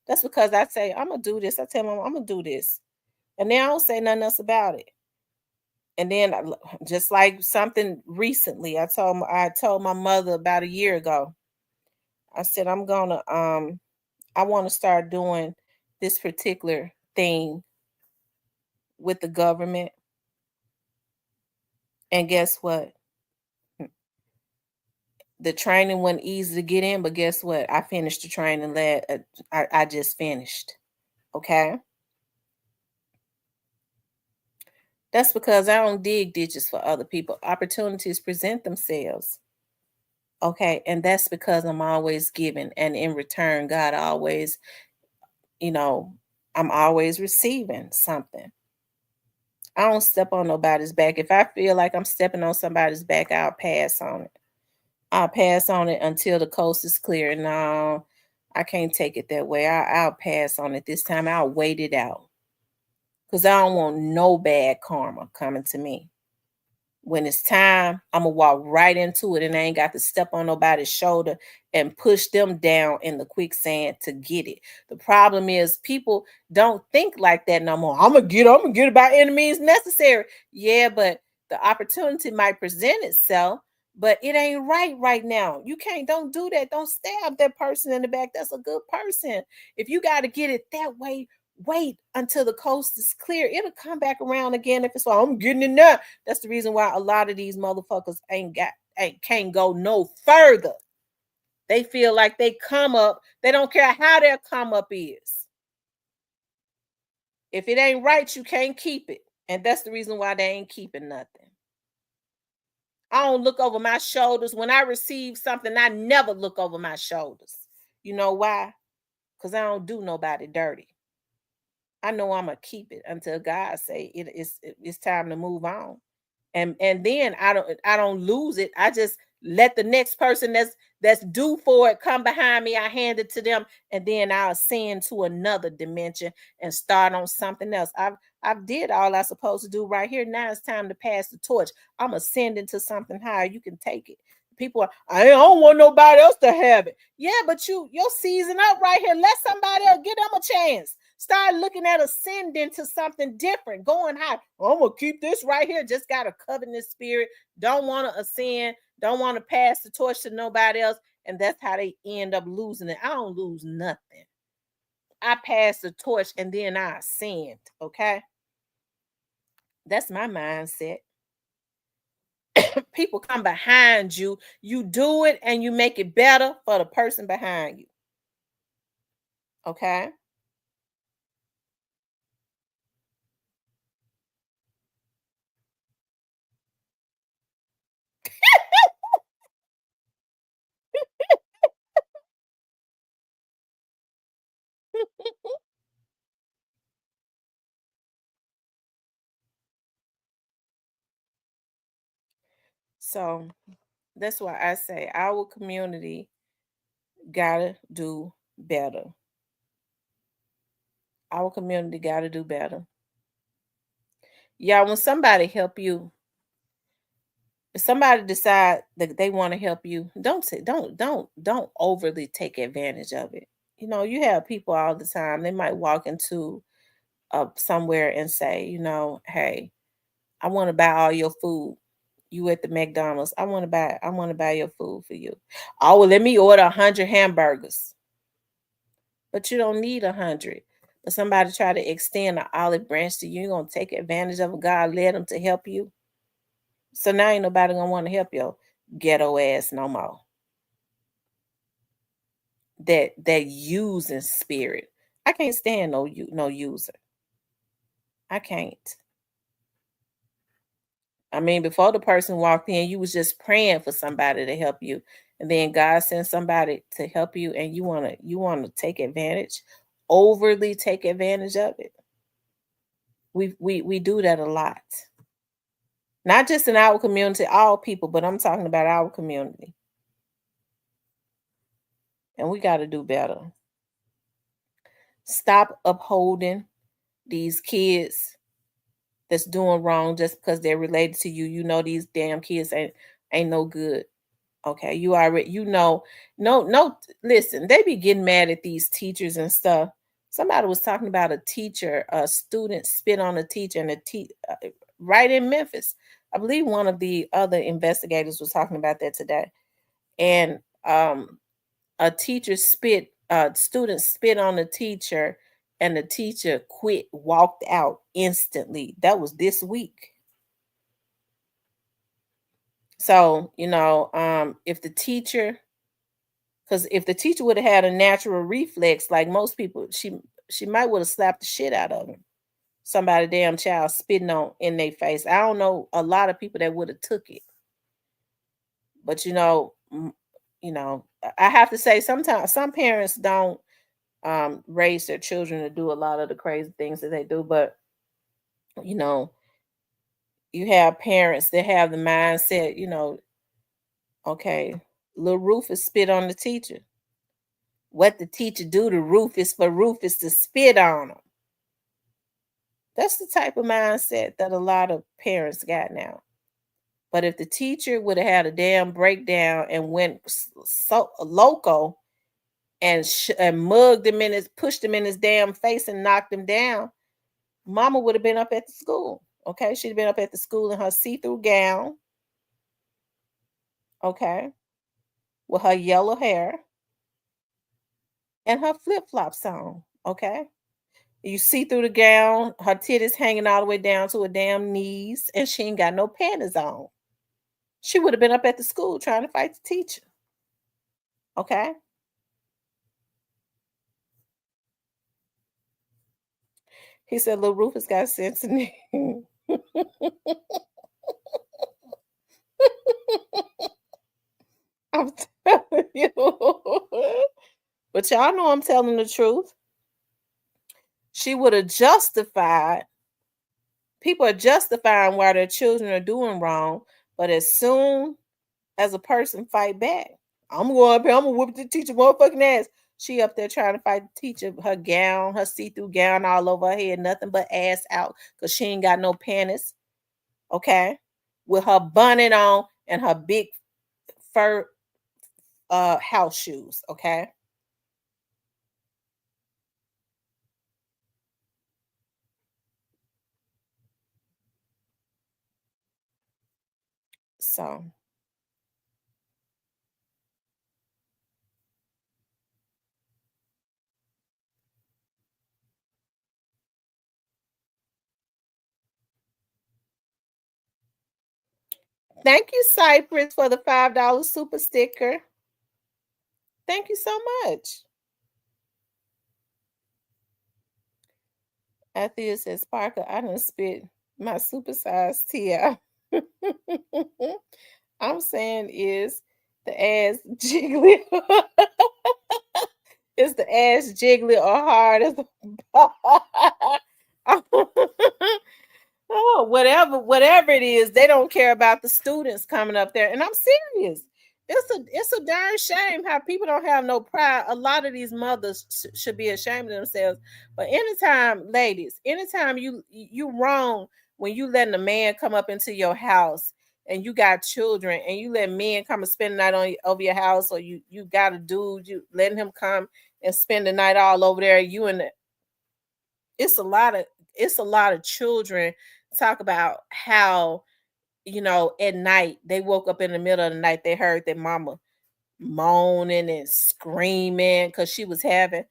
That's because I say, I'm gonna do this. I tell my mom, I'm gonna do this. And then I don't say nothing else about it. And then just like something recently, I told my mother about a year ago. I said I want to start doing this particular thing with the government. And guess what? The training wasn't easy to get in, but guess what? I finished the training. I just finished. Okay. That's because I don't dig ditches for other people. Opportunities present themselves. Okay. And that's because I'm always giving. And in return, God always, you know, I'm always receiving something. I don't step on nobody's back. If I feel like I'm stepping on somebody's back, I'll pass on it. I'll pass on it until the coast is clear. No, I can't take it that way. I'll pass on it this time. I'll wait it out because I don't want no bad karma coming to me. When it's time, I'm gonna walk right into it and I ain't got to step on nobody's shoulder and push them down in the quicksand to get it. The problem is people don't think like that no more. I'm gonna get it by any means necessary. Yeah, but the opportunity might present itself, but it ain't right now. You can't, don't do that. Don't stab that person in the back. That's a good person. If you got to get it that way, wait until the coast is clear. It'll come back around again if it's like I'm getting it now. That's the reason why a lot of these motherfuckers ain't can't go no further. They feel like they come up, they don't care how their come up is. If it ain't right, you can't keep it. And that's the reason why they ain't keeping nothing. I don't look over my shoulders. When I receive something, I never look over my shoulders. You know why? Because I don't do nobody dirty. I know I'm gonna keep it until God say it's time to move on. And then I don't lose it. I just let the next person that's due for it come behind me. I hand it to them, and then I'll ascend to another dimension and start on something else. I've did all I supposed to do right here. Now it's time to pass the torch. I'm ascending to something higher. You can take it. People are, I don't want nobody else to have it. Yeah, but you're season up right here. Let somebody else, give them a chance. Start looking at ascending to something different, going high. I'm gonna keep this right here. Just got a covenant spirit. Don't want to ascend. Don't want to pass the torch to nobody else. And that's how they end up losing it. I don't lose nothing. I pass the torch and then I ascend. Okay. That's my mindset. People come behind you. You do it and you make it better for the person behind you. Okay. So that's why I say our community gotta do better. Our community gotta do better. Yeah, when somebody help you, if somebody decide that they want to help you, don't overly take advantage of it. You have people all the time. They might walk into somewhere and say, hey, I want to buy all your food. You at the McDonald's. I want to buy your food for you. Oh, well, let me order 100 hamburgers. But you don't need 100. But somebody try to extend an olive branch to you, you're gonna take advantage of it. God led them to help you. So now ain't nobody gonna want to help your ghetto ass no more. That using spirit. I can't stand no user. I can't. I mean, before the person walked in, you was just praying for somebody to help you, and then God sends somebody to help you, and you wanna take advantage, overly take advantage of it. We do that a lot, not just in our community, all people, but I'm talking about our community, and we got to do better. Stop upholding these kids that's doing wrong just because they're related to you. These damn kids ain't no good. Okay, you already no, listen, they be getting mad at these teachers and stuff. Somebody was talking about a student spit on a teacher and right in Memphis. I believe one of the other investigators was talking about that today. And student spit on a teacher and the teacher quit, walked out instantly. That was this week. So, if the teacher Because if the teacher would have had a natural reflex, like most people, she might would have slapped the shit out of him. Somebody damn child spitting on in their face. I don't know a lot of people that would have took it, but I have to say sometimes some parents don't raise their children to do a lot of the crazy things that they do, but you know you have parents that have the mindset, okay, little Rufus spit on the teacher. What the teacher do to Rufus for Rufus to spit on him. That's the type of mindset that a lot of parents got now. But if the teacher would have had a damn breakdown and went so loco and mugged him pushed him in his damn face and knocked him down, Mama would have been up at the school. Okay, she'd have been up at the school in her see-through gown. Okay, with her yellow hair and her flip flops on. Okay, you see through the gown, her titties hanging all the way down to her damn knees, and she ain't got no panties on. She would have been up at the school trying to fight the teacher. Okay. He said, "Little Rufus got sense in him." I'm telling you. But y'all know I'm telling the truth. She would have justified, people are justifying why their children are doing wrong. But as soon as a person fight back, I'm going up here, I'm gonna whoop the teacher motherfucking ass. She up there trying to fight the teacher, her gown, her see-through gown all over her head, nothing but ass out, because she ain't got no panties, okay? With her bonnet on and her big fur house shoes, okay? So thank you, Cypress, for the $5 super sticker. Thank you so much. Althea says, Parker, I done spit my supersized tea out. I'm saying is the ass jiggly. Is the ass jiggly or hard as the Oh, whatever it is, they don't care about the students coming up there. And I'm serious. It's a darn shame how people don't have no pride. A lot of these mothers should be ashamed of themselves. But anytime, ladies, anytime you wrong when you letting a man come up into your house and you got children and you let men come and spend the night on over your house, or you got a dude, you letting him come and spend the night all over there. You and it's a lot of children talk about how, at night they woke up in the middle of the night, they heard their mama moaning and screaming because she was having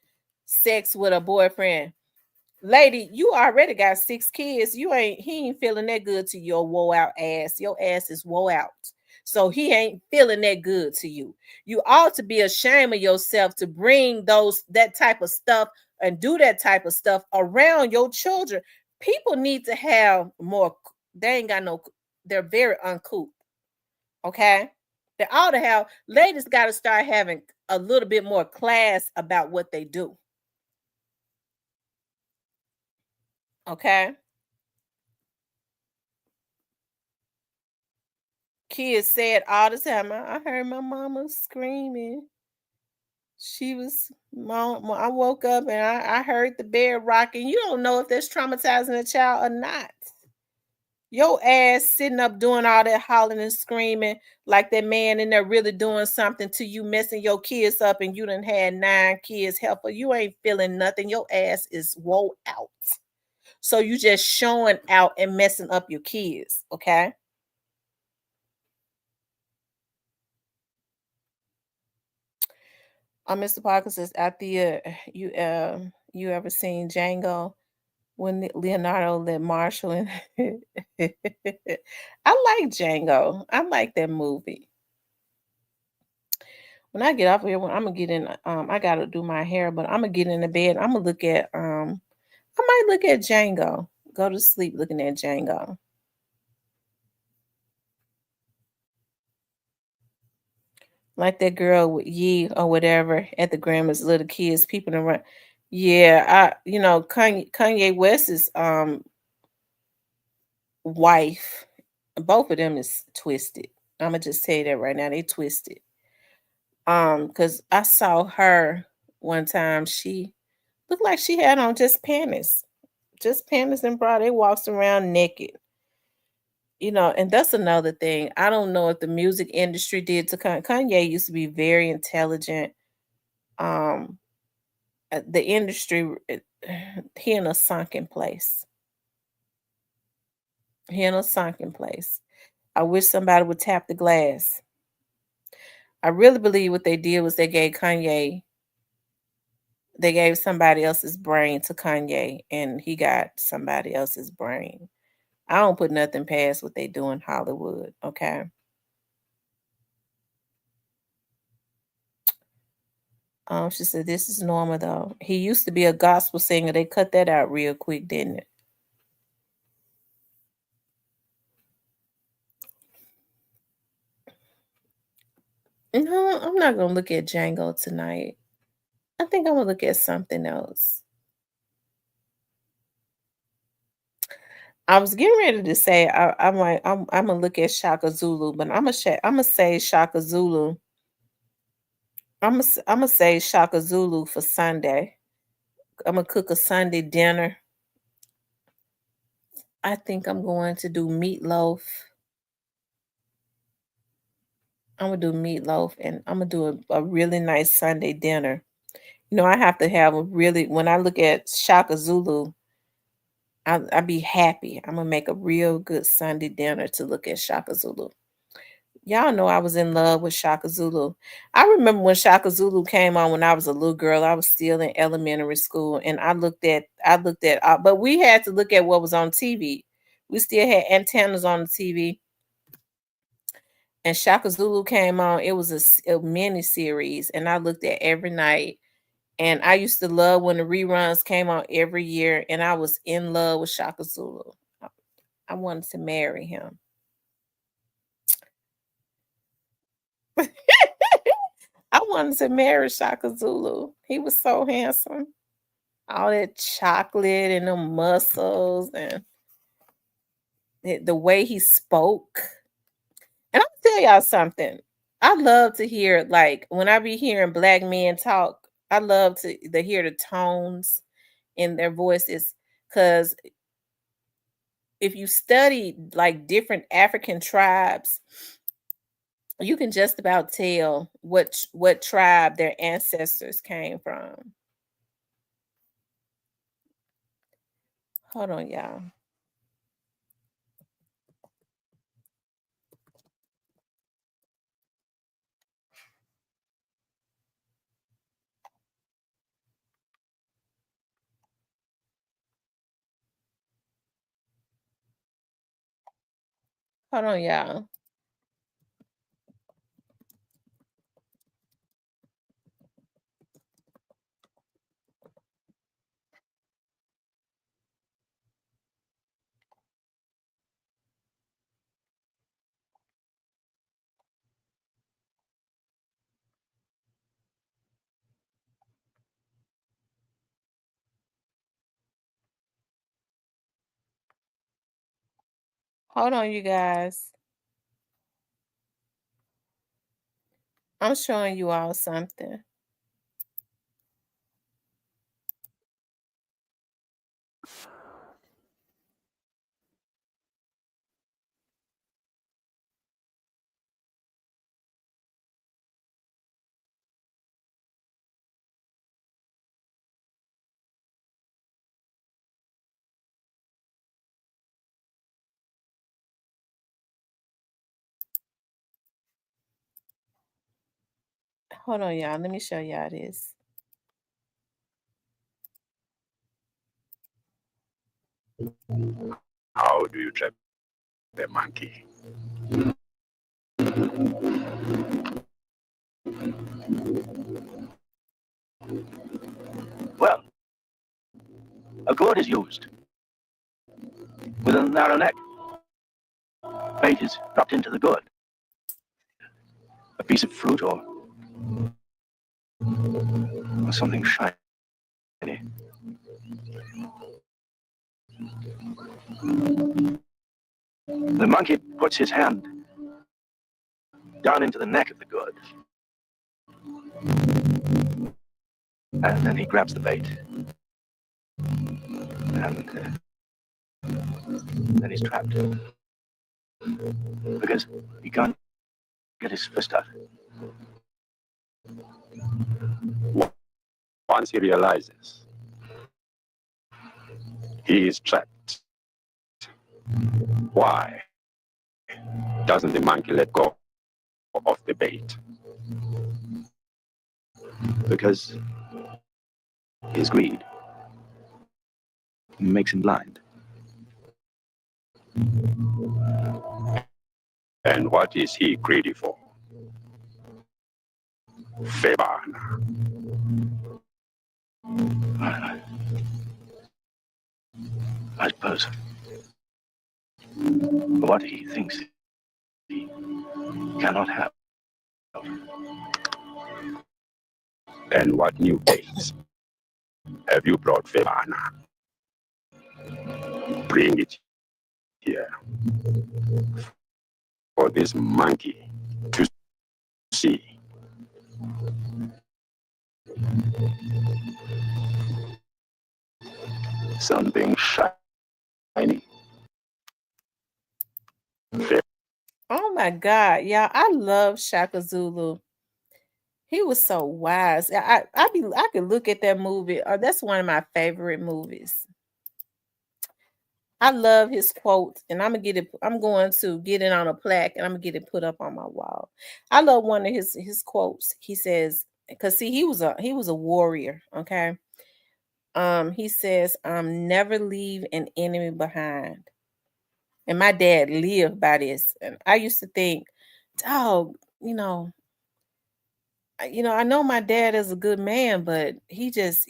sex with a boyfriend. Lady, you already got 6 kids. He ain't feeling that good to your woe out ass. Your ass is woe out. So he ain't feeling that good to you. You ought to be ashamed of yourself to bring that type of stuff and do that type of stuff around your children. People need to have more. They ain't got no. They're very uncouth. Okay, they ought to have. Ladies got to start having a little bit more class about what they do. Okay. Kids said all the time, I heard my mama screaming. She was, mom, I woke up and I heard the bed rocking. You don't know if that's traumatizing a child or not. Your ass sitting up doing all that hollering and screaming like that man in there really doing something to you, messing your kids up, and you done had 9 kids helper. You ain't feeling nothing. Your ass is woe out. So you just showing out and messing up your kids, okay? Mr. Parker says, after you ever seen Django when Leonardo let Marshall in? I like Django. I like that movie. When I get off of here, I'm gonna get in. I gotta do my hair, but I'm gonna get in the bed. I'm gonna look at. I might look at Django. Go to sleep looking at Django. Like that girl with Yee or whatever at the Grammys, little kids peeping around. Yeah, Kanye West's wife, both of them is twisted. I'ma just tell you that right now. They twisted. Because I saw her one time, she looked like she had on just panties. Just panties and bra. They walks around naked. And that's another thing. I don't know if the music industry did to Kanye used to be very intelligent. Um, the industry, he in a sunken place. He in a sunken place. I wish somebody would tap the glass. I really believe what they did was they gave somebody else's brain to Kanye, and he got somebody else's brain. I don't put nothing past what they do in Hollywood, okay? She said this is normal though. He used to be a gospel singer. They cut that out real quick, didn't it? No, I'm not gonna look at Django tonight. I think I'm gonna look at something else. I was getting ready to say I'm gonna look at Shaka Zulu, but I'm gonna say Shaka Zulu. I'm gonna say Shaka Zulu for Sunday. I'm gonna cook a Sunday dinner. I think I'm going to do meatloaf. I'm gonna do meatloaf, and I'm gonna do a really nice Sunday dinner. I have to have a really when I look at Shaka Zulu, I be happy. I'm gonna make a real good Sunday dinner to look at Shaka Zulu. Y'all know I was in love with Shaka Zulu. I remember when Shaka Zulu came on when I was a little girl. I was still in elementary school, and but we had to look at what was on TV. We still had antennas on the TV, and Shaka Zulu came on. It was a mini series, and I looked at every night. And I used to love when the reruns came on every year, and I was in love with Shaka Zulu. I wanted to marry him. I wanted to marry Shaka Zulu. He was so handsome. All that chocolate and the muscles and the way he spoke. And I'll tell y'all something. I love to hear, like, when I be hearing black men talk, I love to hear the tones in their voices. Cause if you study like different African tribes, you can just about tell what tribe their ancestors came from. Hold on, y'all. Hold on, y'all. Hold on, you guys. I'm showing you all something. Hold on, y'all. Let me show y'all this. How do you trap the monkey? Well, a gourd is used with a narrow neck. Bait is dropped into the gourd. A piece of fruit or something shiny. The monkey puts his hand down into the neck of the gourd, and then he grabs the bait, and then he's trapped because he can't get his fist out. Once he realizes he is trapped, why doesn't the monkey let go of the bait? Because his greed makes him blind. And what is he greedy for? Favor. I suppose what he thinks he cannot have. And what new baits have you brought, Fevana? Bring it here for this monkey to see. Something shiny. Oh my God, y'all! I love Shaka Zulu. He was so wise. I could look at that movie. That's one of my favorite movies. I love his quotes, and I'm gonna get it. I'm going to get it on a plaque, and I'm gonna get it put up on my wall. I love one of his quotes. He says, "Cause see, he was a warrior." Okay. He says, "Never leave an enemy behind." And my dad lived by this, and I used to think, "Dog, I know my dad is a good man, but he just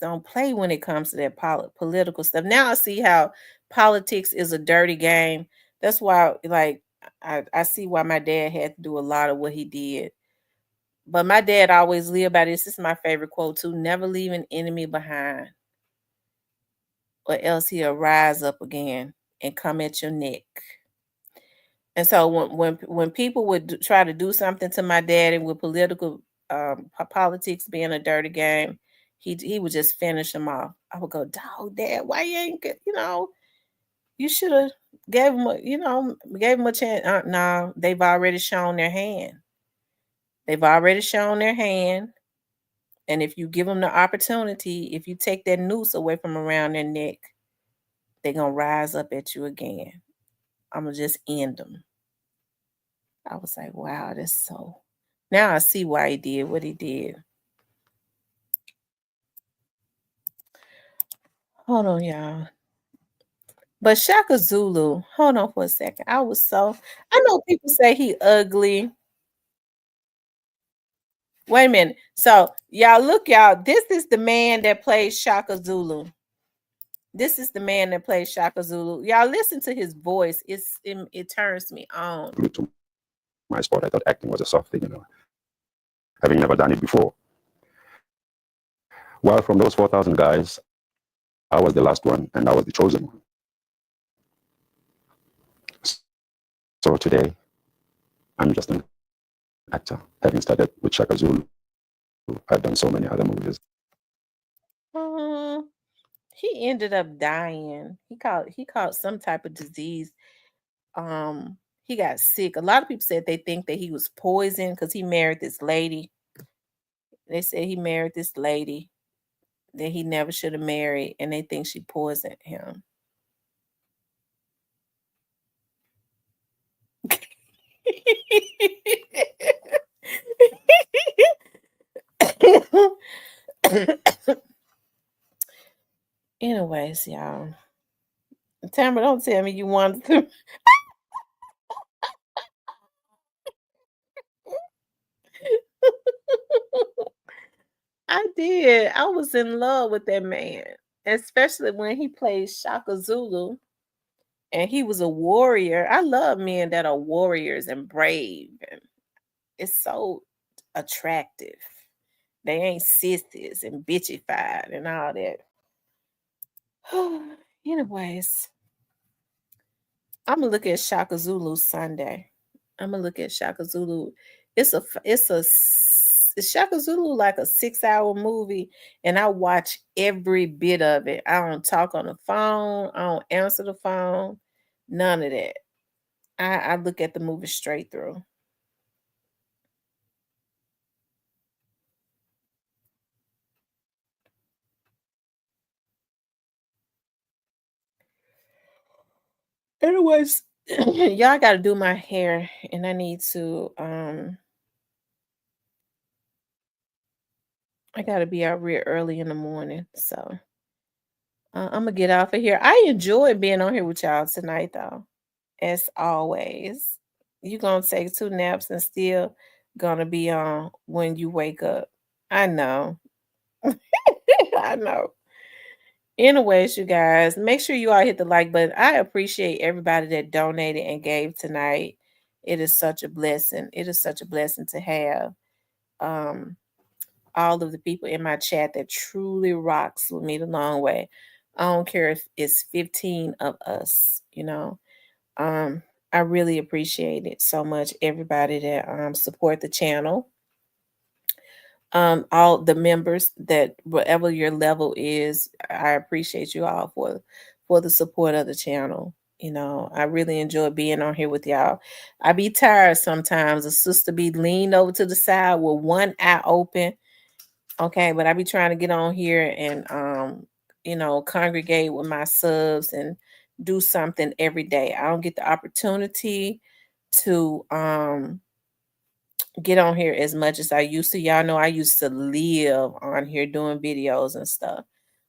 don't play when it comes to that political stuff." Now I see how politics is a dirty game. That's why, like, I see why my dad had to do a lot of what he did. But my dad always lived by this. This is my favorite quote too: "Never leave an enemy behind." or else he'll rise up again and come at your neck. And so when people would try to do something to my daddy with political politics being a dirty game, he would just finish them off. I would go, dog, dad, why you ain't get, you should have gave him a chance. No, they've already shown their hand. They've already shown their hand. And if you give them the opportunity, if you take that noose away from around their neck, they're gonna rise up at you again. I'm gonna just end them. I was like, wow, that's so. Now I see why he did what he did. Hold on, y'all. But Shaka Zulu, hold on for a second. I know people say he ugly. Wait a minute. So y'all look, y'all. This is the man that plays Shaka Zulu. This is the man that plays Shaka Zulu. Y'all listen to his voice. It turns me on. To my sport, I thought acting was a soft thing, having never done it before. Well, from those 4,000 guys, I was the last one, and I was the chosen one. So today, I'm just an actor, having started with Shaka Zulu. I've done so many other movies. He ended up dying. He caught some type of disease. He got sick. A lot of people said they think that he was poisoned because he married this lady. They said he married this lady that he never should have married, and they think she poisoned him. Anyways, y'all. Tamara, don't tell me you wanted to. I did. I was in love with that man, especially when he played Shaka Zulu and he was a warrior. I love men that are warriors and brave, and it's so attractive. They ain't sissies and bitchified and all that. Anyways, I'm gonna look at Shaka Zulu Sunday. I'm gonna look at Shaka Zulu. It's Shaka Zulu like a 6-hour movie, and I watch every bit of it. I don't talk on the phone. I don't answer the phone. None of that. I look at the movie straight through. Anyways, y'all got to do my hair, and I need to. I got to be out real early in the morning, so I'm gonna get off of here. I enjoyed being on here with y'all tonight, though. As always, you gonna take 2 naps and still gonna be on when you wake up. I know. I know. Anyways, you guys, make sure you all hit the like button. I appreciate everybody that donated and gave tonight. It is such a blessing. It is such a blessing to have um all of the people in my chat that truly rocks with me the long way. I don't care if it's 15 of us. Um, I really appreciate it so much. Everybody that support the channel, all the members that whatever your level is, I appreciate you all for the support of the channel. I really enjoy being on here with y'all. I be tired sometimes. A sister be leaned over to the side with one eye open. Okay, but I be trying to get on here and congregate with my subs and do something every day. I don't get the opportunity to get on here as much as I used to. Y'all know I used to live on here doing videos and stuff.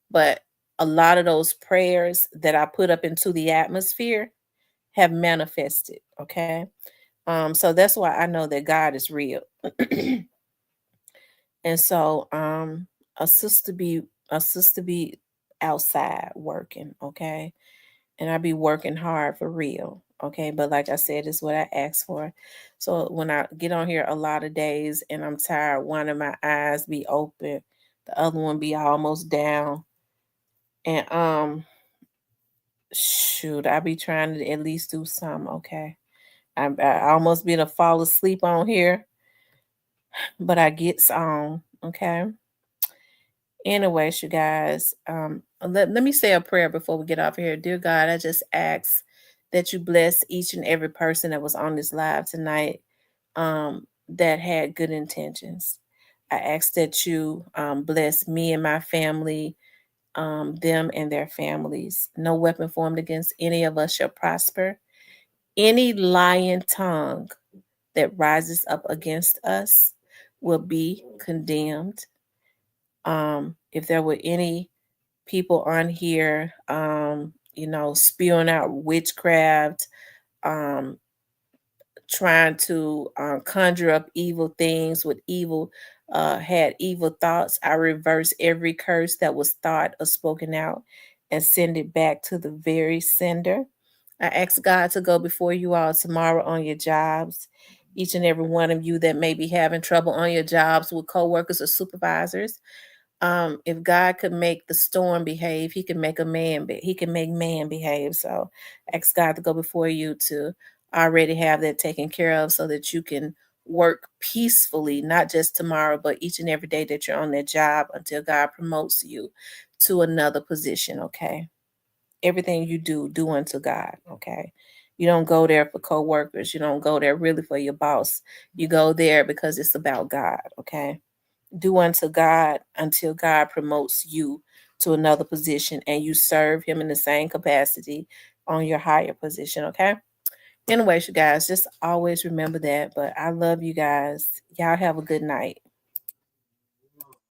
But a lot of those prayers that I put up into the atmosphere have manifested. Okay. So that's why I know that God is real. And so a sister be outside working, okay? And I be working hard for real, okay? But like I said, it's what I asked for. So when I get on here a lot of days and I'm tired, one of my eyes be open, the other one be almost down. And Shoot, I be trying to at least do some. Okay, I almost been to fall asleep on here, but I gets on. Okay. Anyways, you guys, let me say a prayer before we get off here. Dear God, I just ask that you bless each and every person that was on this live tonight, that had good intentions. I ask that you bless me and my family, them and their families. No weapon formed against any of us shall prosper. Any lying tongue that rises up against us will be condemned. If there were any people on here, spewing out witchcraft, um, trying to conjure up evil things with evil, had evil thoughts, I reverse every curse that was thought or spoken out and send it back to the very sender. I ask God to go before you all tomorrow on your jobs. Each and every one of you that may be having trouble on your jobs with coworkers or supervisors, if God could make the storm behave, he can make he can make man behave. So ask God to go before you to already have that taken care of so that you can work peacefully, not just tomorrow, but each and every day that you're on that job until God promotes you to another position. Okay. Everything you do, do unto God. Okay. You don't go there for coworkers. You don't go there really for your boss. You go there because it's about God. Okay. Do unto God until God promotes you to another position and you serve him in the same capacity on your higher position. Okay. Anyways, you guys, just always remember that. But I love you guys. Y'all have a good night.